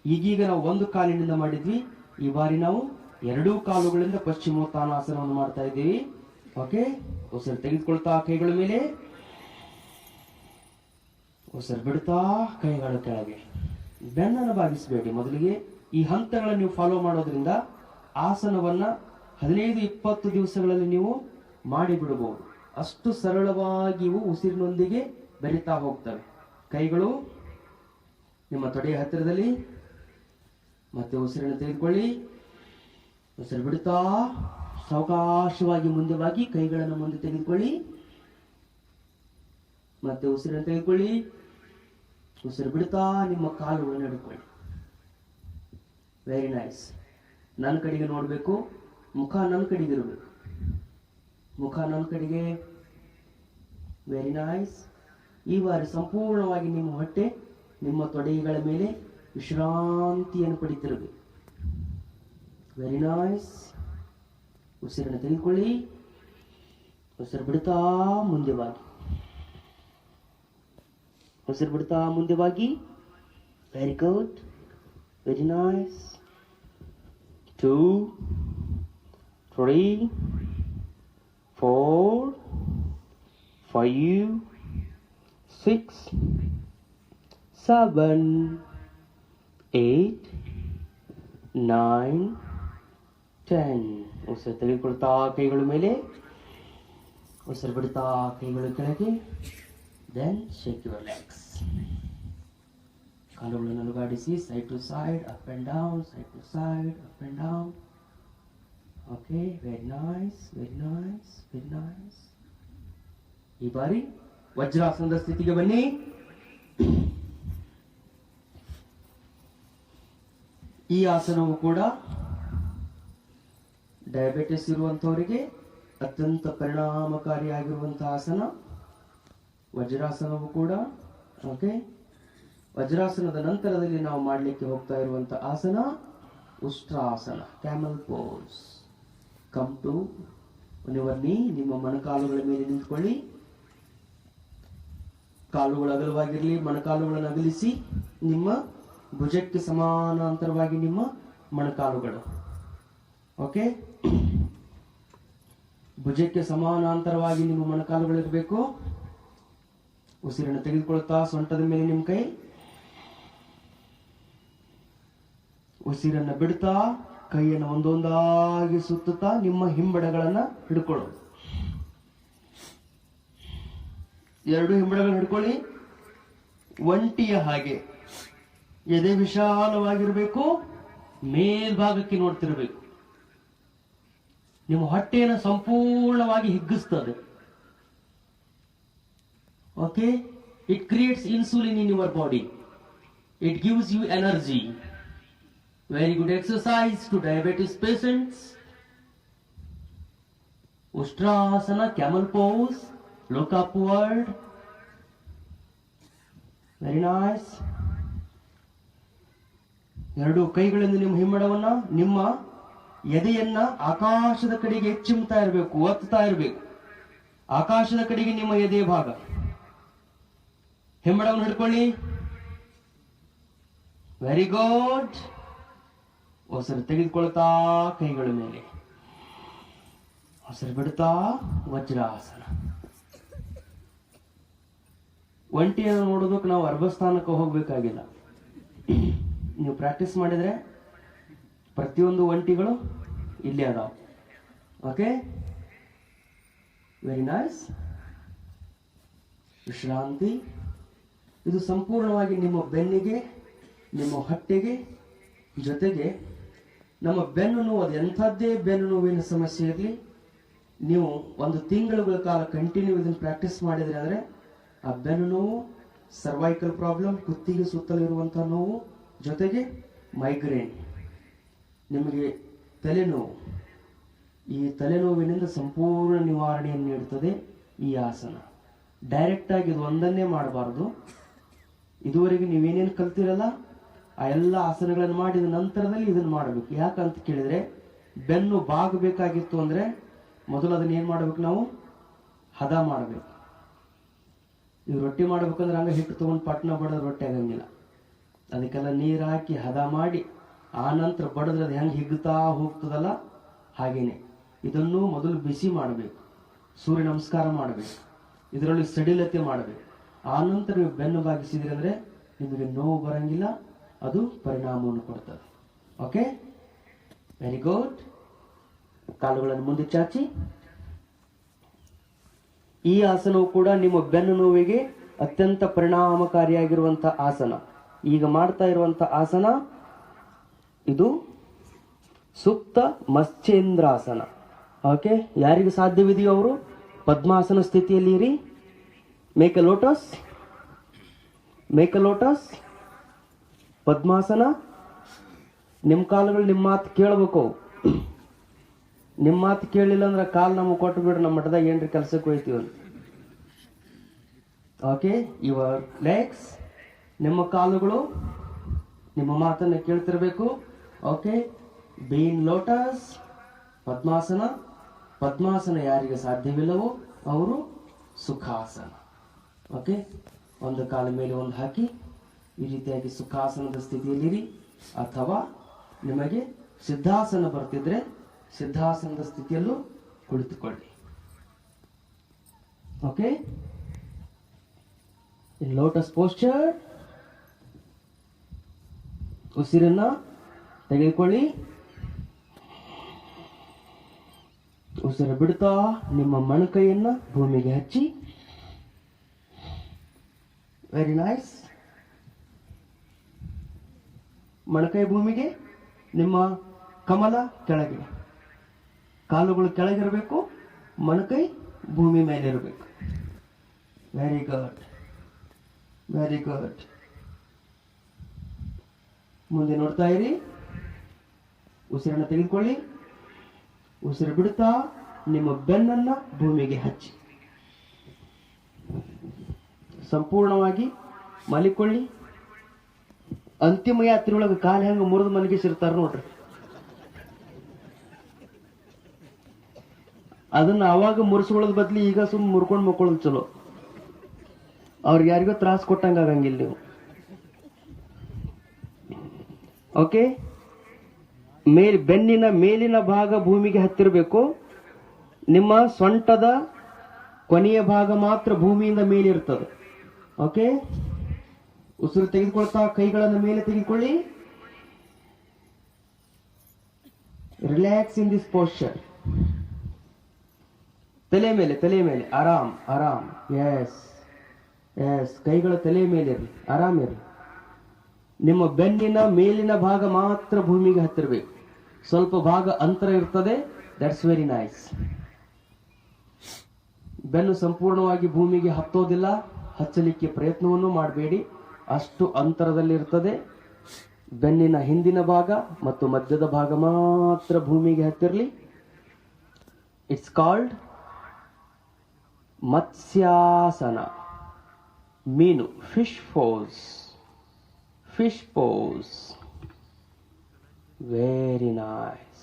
ಈಗೀಗ ನಾವು ಒಂದು ಕಾಲಿನಿಂದ ಮಾಡಿದ್ವಿ, ಈ ಬಾರಿ ನಾವು ಎರಡೂ ಕಾಲುಗಳಿಂದ ಪಶ್ಚಿಮೋತ್ತಾನಾಸನವನ್ನು ಮಾಡ್ತಾ ಇದ್ದೀವಿ. ಓಕೆ, ಉಸಿರು ತೆಗೆದುಕೊಳ್ತಾ ಕೈಗಳ ಮೇಲೆ, ಉಸಿರು ಬಿಡ್ತಾ ಕೈಗಳ ಕೆಳಗೆ. ಬೆನ್ನನ್ನು ಬಾಗಿಸಬೇಡಿ. ಮೊದಲಿಗೆ ಈ ಹಂತಗಳನ್ನು ನೀವು ಫಾಲೋ ಮಾಡೋದ್ರಿಂದ ಆಸನವನ್ನ 15-20 ದಿವಸಗಳಲ್ಲಿ ನೀವು ಮಾಡಿಬಿಡಬಹುದು. ಅಷ್ಟು ಸರಳವಾಗಿ ಇವು ಉಸಿರಿನೊಂದಿಗೆ ಬೆರೀತಾ ಹೋಗ್ತವೆ. ಕೈಗಳು ನಿಮ್ಮ ತೊಡೆಯ ಹತ್ತಿರದಲ್ಲಿ. ಮತ್ತೆ ಉಸಿರನ್ನು ತೆಗೆದುಕೊಳ್ಳಿ, ಉಸಿರು ಬಿಡ್ತಾ ಸಾವಕಾಶವಾಗಿ ಮುಂದೆ ಬಾಗಿ ಕೈಗಳನ್ನು ಮುಂದೆ ತೆಗೆದುಕೊಳ್ಳಿ. ಮತ್ತೆ ಉಸಿರನ್ನು ತೆಗೆದುಕೊಳ್ಳಿ, ಉಸಿರು ಬಿಡ್ತಾ ನಿಮ್ಮ ಕಾಲುಗಳನ್ನು ಹಿಡ್ಕೊಳ್ಳಿ. Very nice. ನನ್ನ ಕಡೆಗೆ ನೋಡಬೇಕು, ಮುಖ ನನ್ನ ಕಡೆಗೆ ಇರಬೇಕು, ಮುಖ ನನ್ನ ಕಡೆಗೆ. Very nice. ಈ ಬಾರಿ ಸಂಪೂರ್ಣವಾಗಿ ನಿಮ್ಮ ಹೊಟ್ಟೆ ನಿಮ್ಮ ತೊಡೆಗಳ ಮೇಲೆ ವಿಶ್ರಾಂತಿಯನ್ನು ಪಡಿತಿರಬೇಕು. Very nice. ಉಸಿರನ್ನು ತೆಗೆದುಕೊಳ್ಳಿ, ಉಸಿರು ಬಿಡ್ತಾ ಮುಂದೆ ಬಾಗಿ, ಉಸಿರು ಬಿಡ್ತಾ ಮುಂದೆ ಬಾಗಿ. Very good, very nice. 2 3 4 5 6 7 8 9, 10. ಉಸಿರು ತೆಗೆದುಕೊಳ್ತಾ ಕೈಗಳ ಮೇಲೆ, ಉಸಿರು ಬಿಡ್ತಾ ಕೈಗಳು ಕೆಳಗೆ. Then shake your legs. ಕಾಲುಗಳನ್ನು ಅಲುಗಾಡಿಸಿ side to side, up and down, side to side, up and down. Okay, very nice, very nice, very nice. ಈ ಬಾರಿ ವಜ್ರಾಸನದ ಸ್ಥಿತಿಗೆ ಬನ್ನಿ. ಈ ಆಸನವು ಕೂಡ ಡಯಾಬಿಟಿಸ್ ಇರುವಂತವರಿಗೆ ಅತ್ಯಂತ ಪರಿಣಾಮಕಾರಿಯಾಗಿರುವಂತಹ ಆಸನ. ವಜ್ರಾಸನವು ಕೂಡ. ಓಕೆ, ವಜ್ರಾಸನದ ನಂತರದಲ್ಲಿ ನಾವು ಮಾಡಲಿಕ್ಕೆ ಹೋಗ್ತಾ ಇರುವಂತಹ ಆಸನ Ushtrasana, camel pose. Come to knee ನಿಮ್ಮ ಮೊಣಕಾಲುಗಳ ಮೇಲೆ ನಿಂತ್ಕೊಳ್ಳಿ. ಕಾಲುಗಳು ಅಗಲವಾಗಿರಲಿ. ಮೊಣಕಾಲುಗಳನ್ನು ಅಗಲಿಸಿ ನಿಮ್ಮ ಭುಜಕ್ಕೆ ಸಮಾನಾಂತರವಾಗಿ ನಿಮ್ಮ ಮೊಣಕಾಲುಗಳು. ಓಕೆ, ಭುಜಕ್ಕೆ ಸಮಾನಾಂತರವಾಗಿ ನಿಮ್ಮ ಮೊಣಕಾಲುಗಳು ಇರಬೇಕು. ಉಸಿರನ್ನು ತೆಗೆದುಕೊಳ್ತಾ ಸೊಂಟದ ಮೇಲೆ ನಿಮ್ಮ ಕೈ. ಉಸಿರನ್ನು ಬಿಡ್ತಾ ಕೈಯನ್ನು ಒಂದೊಂದಾಗಿ ಸುತ್ತುತ್ತಾ ನಿಮ್ಮ ಹಿಂಬಡಗಳನ್ನ ಹಿಡ್ಕೊಳ್ಳೋದು. 2 ಹಿಂಬಡಗಳನ್ನು ಹಿಡ್ಕೊಳ್ಳಿ. ಒಂಟಿಯ ಹಾಗೆ ಎದೆ ವಿಶಾಲವಾಗಿರಬೇಕು. ಮೇಲ್ಭಾಗಕ್ಕೆ ನೋಡ್ತಿರಬೇಕು. ನಿಮ್ಮ ಹೊಟ್ಟೆಯನ್ನು ಸಂಪೂರ್ಣವಾಗಿ ಹಿಗ್ಗಿಸ್ತದೆ. Okay, it creates insulin in your body. It gives you energy. Very good exercise to diabetes patients. Ustrasana, camel pose. Look upward. Very nice. 2 ಕೈಗಳಿಂದ ನಿಮ್ಮ ಹಿಮ್ಮಡವನ್ನ, ನಿಮ್ಮ ಎದೆಯನ್ನ ಆಕಾಶದ ಕಡೆಗೆ ಚಿಮ್ತಾ ಇರಬೇಕು, ಒತ್ತಾ ಇರಬೇಕು. ಆಕಾಶದ ಕಡೆಗೆ ನಿಮ್ಮ ಎದೆ ಭಾಗ. ಹಿಮ್ಮಡವನ್ನು ಹಿಡ್ಕೊಳ್ಳಿ. Very good. ಉಸಿರು ತೆಗೆದುಕೊಳ್ತಾ ಕೈಗಳ ಮೇಲೆ, ಉಸಿರು ಬಿಡ್ತಾ ವಜ್ರಾಸನ. ಒಂಟಿಯನ್ನು ನೋಡೋದಕ್ಕೆ ನಾವು ಅರ್ಭಸ್ಥಾನಕ್ಕೆ ಹೋಗ್ಬೇಕಾಗಿಲ್ಲ. ನೀವು ಪ್ರಾಕ್ಟೀಸ್ ಮಾಡಿದ್ರೆ ಪ್ರತಿಯೊಂದು ಒಂಟಿಗಳು ಇಲ್ಲೇ ಅದಾವ. Okay, very nice. ವಿಶ್ರಾಂತಿ. ಇದು ಸಂಪೂರ್ಣವಾಗಿ ನಿಮ್ಮ ಬೆನ್ನಿಗೆ, ನಿಮ್ಮ ಹೊಟ್ಟೆಗೆ, ಜೊತೆಗೆ ನಮ್ಮ ಬೆನ್ನು ನೋವು, ಅದು ಎಂಥದ್ದೇ ಬೆನ್ನು ನೋವಿನ ಸಮಸ್ಯೆ ಇರಲಿ, ನೀವು 1 ತಿಂಗಳುಗಳ ಕಾಲ ಕಂಟಿನ್ಯೂ ಇದನ್ನು ಪ್ರಾಕ್ಟೀಸ್ ಮಾಡಿದ್ರೆ ಅಂದರೆ ಆ ಬೆನ್ನು ನೋವು, ಸರ್ವೈಕಲ್ ಪ್ರಾಬ್ಲಮ್, ಕುತ್ತಿಗೆ ಸುತ್ತಲಿರುವಂತಹ ನೋವು, ಜೊತೆಗೆ ಮೈಗ್ರೇನ್, ನಿಮಗೆ ತಲೆನೋವು, ಈ ತಲೆನೋವಿನಿಂದ ಸಂಪೂರ್ಣ ನಿವಾರಣೆಯನ್ನು ನೀಡುತ್ತದೆ ಈ ಆಸನ. ಡೈರೆಕ್ಟ್ ಆಗಿ ಇದು ಒಂದನ್ನೇ ಮಾಡಬಾರ್ದು. ಇದುವರೆಗೆ ನೀವೇನೇನು ಕಲ್ತಿರಲ್ಲ ಆ ಎಲ್ಲ ಆಸನಗಳನ್ನು ಮಾಡಿದ ನಂತರದಲ್ಲಿ ಇದನ್ನು ಮಾಡಬೇಕು. ಯಾಕಂತ ಕೇಳಿದ್ರೆ, ಬೆನ್ನು ಬಾಗಬೇಕಾಗಿತ್ತು ಅಂದ್ರೆ ಮೊದಲು ಅದನ್ನ ಏನ್ ಮಾಡ್ಬೇಕು, ನಾವು ಹದ ಮಾಡಬೇಕು. ಈಗ ರೊಟ್ಟಿ ಮಾಡ್ಬೇಕಂದ್ರೆ ಹಂಗ ಹಿಟ್ಟು ತಗೊಂಡು ಪಟ್ನ ಬಡದ್ರೆ ರೊಟ್ಟಿ ಆಗಂಗಿಲ್ಲ. ಅದಕ್ಕೆಲ್ಲ ನೀರು ಹಾಕಿ ಹದ ಮಾಡಿ ಆ ನಂತರ ಬಡದ್ರೆ ಅದು ಹೆಂಗೆ ಹಿಗ್ತಾ ಹೋಗ್ತದಲ್ಲ, ಹಾಗೇನೆ ಇದನ್ನು ಮೊದಲು ಬಿಸಿ ಮಾಡಬೇಕು. ಸೂರ್ಯ ನಮಸ್ಕಾರ ಮಾಡಬೇಕು. ಇದರಲ್ಲಿ ಸಡಿಲತೆ ಮಾಡಬೇಕು. ಆ ನಂತರ ನೀವು ಬೆನ್ನು ಬಾಗಿಸಿದ್ರಿ ಅಂದ್ರೆ ನಿಮಗೆ ನೋವು ಬರಂಗಿಲ್ಲ, ಅದು ಪರಿಣಾಮವನ್ನು ಕೊಡ್ತದೆ. Okay, very good. ಕಾಲುಗಳನ್ನು ಮುಂದೆ ಚಾಚಿ. ಈ ಆಸನವು ಕೂಡ ನಿಮ್ಮ ಬೆನ್ನು ನೋವಿಗೆ ಅತ್ಯಂತ ಪರಿಣಾಮಕಾರಿಯಾಗಿರುವಂತಹ ಆಸನ. ಈಗ ಮಾಡ್ತಾ ಇರುವಂತಹ ಆಸನ ಇದು ಸುಪ್ತ ಮತ್ಸ್ಯೇಂದ್ರಾಸನ. ಓಕೆ, ಯಾರಿಗೆ ಸಾಧ್ಯವಿದೆಯೋ ಅವರು ಪದ್ಮಾಸನ ಸ್ಥಿತಿಯಲ್ಲಿ ಇರಿ. Make a lotus, make a lotus. ಪದ್ಮಾಸನ. ನಿಮ್ಮ ಕಾಲುಗಳು ನಿಮ್ಮ ಮಾತು ಕೇಳಬೇಕು. ನಿಮ್ಮ ಮಾತು ಕೇಳಲಿಲ್ಲ ಅಂದ್ರೆ ಕಾಲು ನಮಗೆ ಕೊಟ್ಟು ಬಿಡ್ರಿ, ನಮ್ಮ ಮಠದಾಗ ಏನ್ರಿ ಕೆಲಸಕ್ಕೆ ಹೋಯ್ತೀವಿ. ಓಕೆ, ಯುವರ್ ಲೆಗ್ಸ್, ನಿಮ್ಮ ಕಾಲುಗಳು ನಿಮ್ಮ ಮಾತನ್ನು ಕೇಳ್ತಿರ್ಬೇಕು. ಓಕೆ, ಬೀನ್ ಲೋಟಸ್, ಪದ್ಮಾಸನ. ಪದ್ಮಾಸನ ಯಾರಿಗೆ ಸಾಧ್ಯವಿಲ್ಲವೋ ಅವರು ಸುಖಾಸನ. ಓಕೆ, ಒಂದು ಕಾಲ ಮೇಲೆ ಒಂದು ಹಾಕಿ ಈ ರೀತಿಯಾಗಿ ಸುಖಾಸನದ ಸ್ಥಿತಿಯಲ್ಲಿರಿ. ಅಥವಾ ನಿಮಗೆ ಸಿದ್ಧಾಸನ ಬರ್ತಿದ್ರೆ ಸಿದ್ಧಾಸನದ ಸ್ಥಿತಿಯಲ್ಲೂ ಕುಳಿತುಕೊಳ್ಳಿ. Okay, lotus posture. ಉಸಿರನ್ನ ತೆಗೆದುಕೊಳ್ಳಿ. ಉಸಿರು ಬಿಡ್ತಾ ನಿಮ್ಮ ಮೊಣಕೈಯನ್ನ ಭೂಮಿಗೆ ಹಚ್ಚಿ. Very nice. ಮೊಣಕೈ ಭೂಮಿಗೆ, ನಿಮ್ಮ ಕಮಲ ಕೆಳಗೆ, ಕಾಲುಗಳು ಕೆಳಗಿರಬೇಕು, ಮೊಣಕೈ ಭೂಮಿ ಮೇಲೆ ಇರಬೇಕು. Very good, very good. ಮುಂದೆ ನೋಡ್ತಾ ಇರಿ. ಉಸಿರನ್ನು ತೆಗೆದುಕೊಳ್ಳಿ. ಉಸಿರು ಬಿಡುತ್ತಾ ನಿಮ್ಮ ಬೆನ್ನನ್ನ ಭೂಮಿಗೆ ಹಚ್ಚಿ. ಸಂಪೂರ್ಣವಾಗಿ ಮಲಿಕೊಳ್ಳಿ. ಅಂತಿಮ ಯಾತ್ರೆಯೊಳಗೆ ಕಾಲು ಹೆಂಗ ಮುರಿದು ಮಲಗಿಸಿರ್ತಾರ ನೋಡ್ರಿ, ಅದನ್ನ ಅವಾಗ ಮುರಿಸ್ಕೊಳ್ಳೋದ್ ಬದ್ಲಿ ಈಗ ಸುಮ್ ಮುರ್ಕೊಂಡು ಮಕ್ಕೊಳ್ಳೋದು ಚಲೋ. ಅವ್ರಿಗೆ ಯಾರಿಗೋ ತ್ರಾಸ ಕೊಟ್ಟಂಗ ಆಗಂಗಿಲ್ಲ ನೀವು. ಓಕೆ. ಬೆನ್ನಿನ ಮೇಲಿನ ಭಾಗ ಭೂಮಿಗೆ ಹತ್ತಿರಬೇಕು. ನಿಮ್ಮ ಸೊಂಟದ ಕೊನೆಯ ಭಾಗ ಮಾತ್ರ ಭೂಮಿಯಿಂದ ಮೇಲಿರ್ತದೆ. ಓಕೆ. ಉಸಿರು ತೆಗೆದುಕೊಳ್ತಾ ಕೈಗಳನ್ನು ಮೇಲೆ ತೆಗೆದುಕೊಳ್ಳಿ. Relax in this posture. ತಲೆ ಮೇಲೆ ಆರಾಮ್ ಆರಾಮ್. Yes yes. ಕೈಗಳ ತಲೆ ಮೇಲೆ ಇರಲಿ, ಆರಾಮಿರ್ಲಿ. ನಿಮ್ಮ ಬೆನ್ನಿನ ಮೇಲಿನ ಭಾಗ ಮಾತ್ರ ಭೂಮಿಗೆ ಹತ್ತಿರಬೇಕು. ಸ್ವಲ್ಪ ಭಾಗ ಅಂತರ ಇರ್ತದೆ. That's very nice. ಬೆನ್ನು ಸಂಪೂರ್ಣವಾಗಿ ಭೂಮಿಗೆ ಹತ್ತೋದಿಲ್ಲ, ಹಚ್ಚಲಿಕ್ಕೆ ಪ್ರಯತ್ನವನ್ನು ಮಾಡಬೇಡಿ. ಅಷ್ಟು ಅಂತರದಲ್ಲಿರ್ತದೆ. ಬೆನ್ನಿನ ಹಿಂದಿನ ಭಾಗ ಮತ್ತು ಮಧ್ಯದ ಭಾಗ ಮಾತ್ರ ಭೂಮಿಗೆ ಹತ್ತಿರಲಿ. ಇಟ್ಸ್ ಕಾಲ್ಡ್ ಮತ್ಸ್ಯಾಸನ, ಮೀನು, fish pose. Fish pose. Very nice.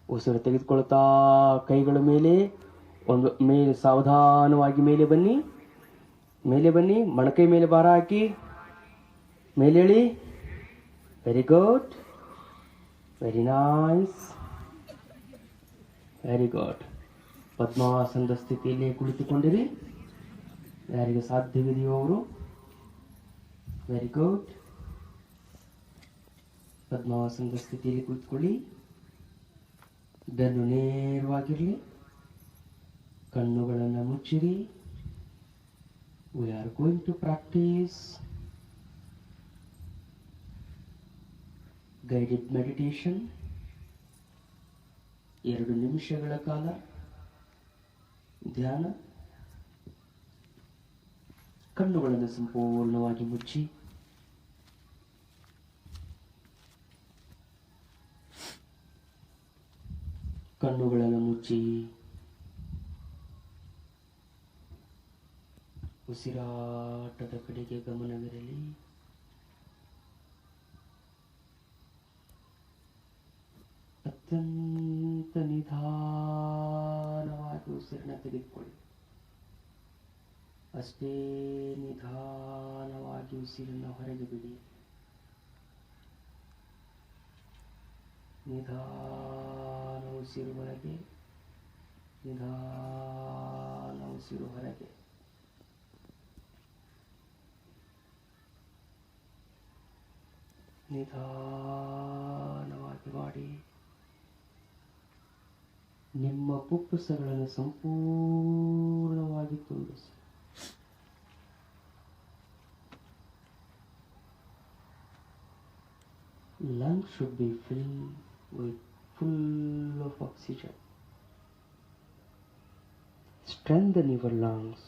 ಉಸಿರು ತೆಗೆದುಕೊಳ್ತಾ ಕೈಗಳ ಮೇಲೆ ಮೇಲೆ ಸಾವಧಾನವಾಗಿ ಮೇಲೆ ಬನ್ನಿ. ಮೊಣಕೈ ಮೇಲೆ ಭಾರ ಹಾಕಿ ಮೇಲೆ ಹೇಳಿ. Very good, very nice, very good. ಪದ್ಮಾಸನದ ಸ್ಥಿತಿಯಲ್ಲಿ ಕುಳಿತುಕೊಂಡಿರಿ. ಯಾರಿಗೆ ಸಾಧ್ಯವಿದೆಯೋ ಅವರು. Very good. ಪದ್ಮಾಸನದ ಸ್ಥಿತಿಯಲ್ಲಿ ಕುಳಿತುಕೊಳ್ಳಿ. ಬೆನ್ನು ನೇರವಾಗಿರಲಿ. ಕಣ್ಣುಗಳನ್ನು ಮುಚ್ಚಿರಿ. We are going to practice guided meditation. 2 ನಿಮಿಷಗಳ ಕಾಲ ಧ್ಯಾನ. ಕಣ್ಣುಗಳನ್ನು ಸಂಪೂರ್ಣವಾಗಿ ಮುಚ್ಚಿ ಉಸಿರಾಟದ ಕಡೆಗೆ ಗಮನವಿರಲಿ. ಅತ್ಯಂತ ನಿಧಾನವಾಗಿ ಉಸಿರನ್ನ ತೆಗೆದುಕೊಳ್ಳಿ. ಅಷ್ಟೇ ನಿಧಾನವಾಗಿ ಉಸಿರನ್ನು ಹೊರಗೆ ಬಿಡಿ. ನಿಧಾನ ಉಸಿರು ಒಳಗೆ, ನಿಧಾನ ಉಸಿರು ಹೊರಗೆ. ನಿಧಾನವಾಗಿ ಮಾಡಿ. ನಿಮ್ಮ ಪುಪ್ಪಸಗಳನ್ನು ಸಂಪೂರ್ಣವಾಗಿ ತುಂಬಿಸಿ. Lungs should be full of oxygen. Strengthen your lungs.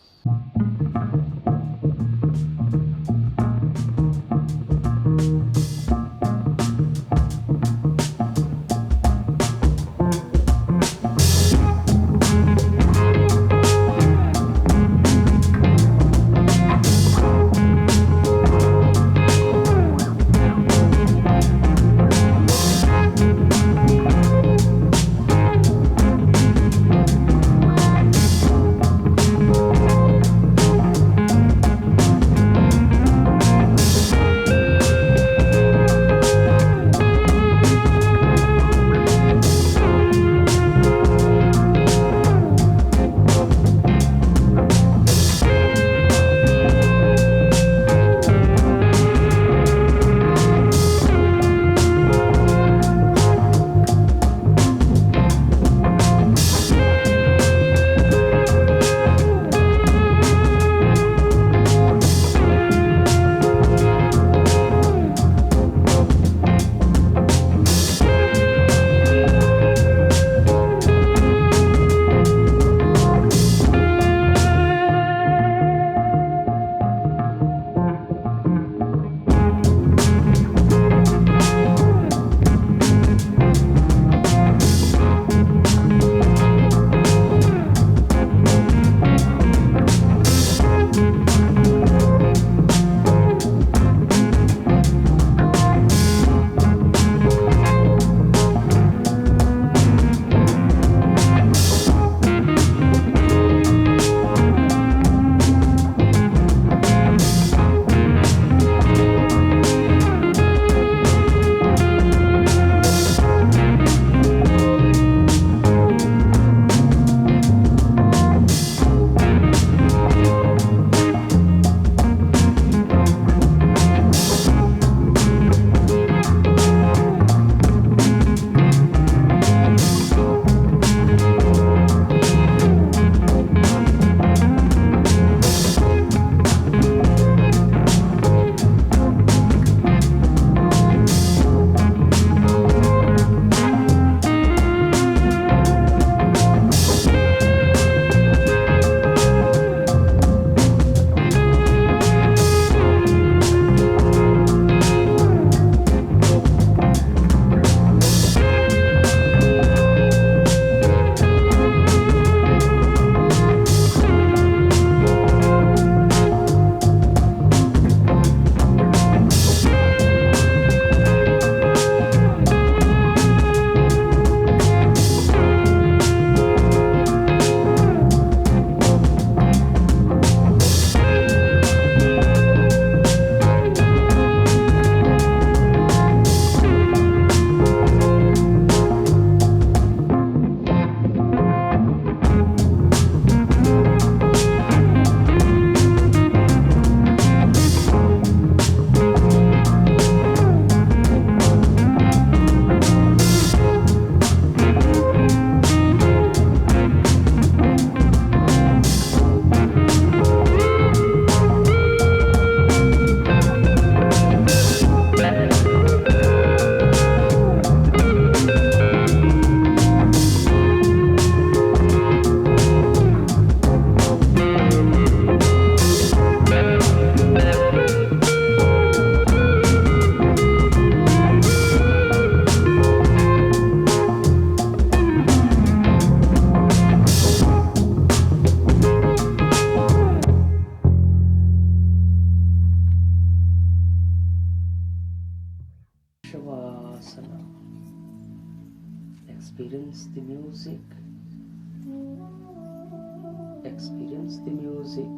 experience the music.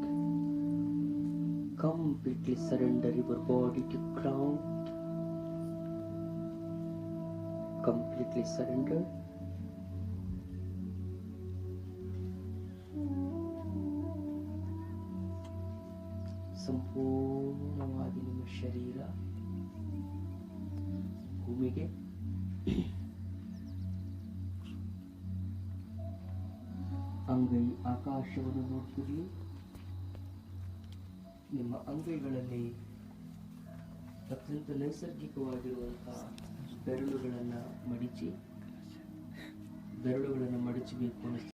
Completely surrender your body to ground. Completely surrender. ಸಂಪೂರ್ಣವಾಗಿ ನಿಮ್ಮ ಶರೀರ ಭೂಮಿಗೆ ಅಂಗೈ ಆಕಾಶವನ್ನು ನೋಡ್ತಿರಲಿ. ನಿಮ್ಮ ಅಂಗೈಗಳಲ್ಲಿ ಅತ್ಯಂತ ನೈಸರ್ಗಿಕವಾಗಿರುವಂತಹ ಬೆರಳುಗಳನ್ನು ಮಡಚಬೇಕು ಅನಿಸ್ತು.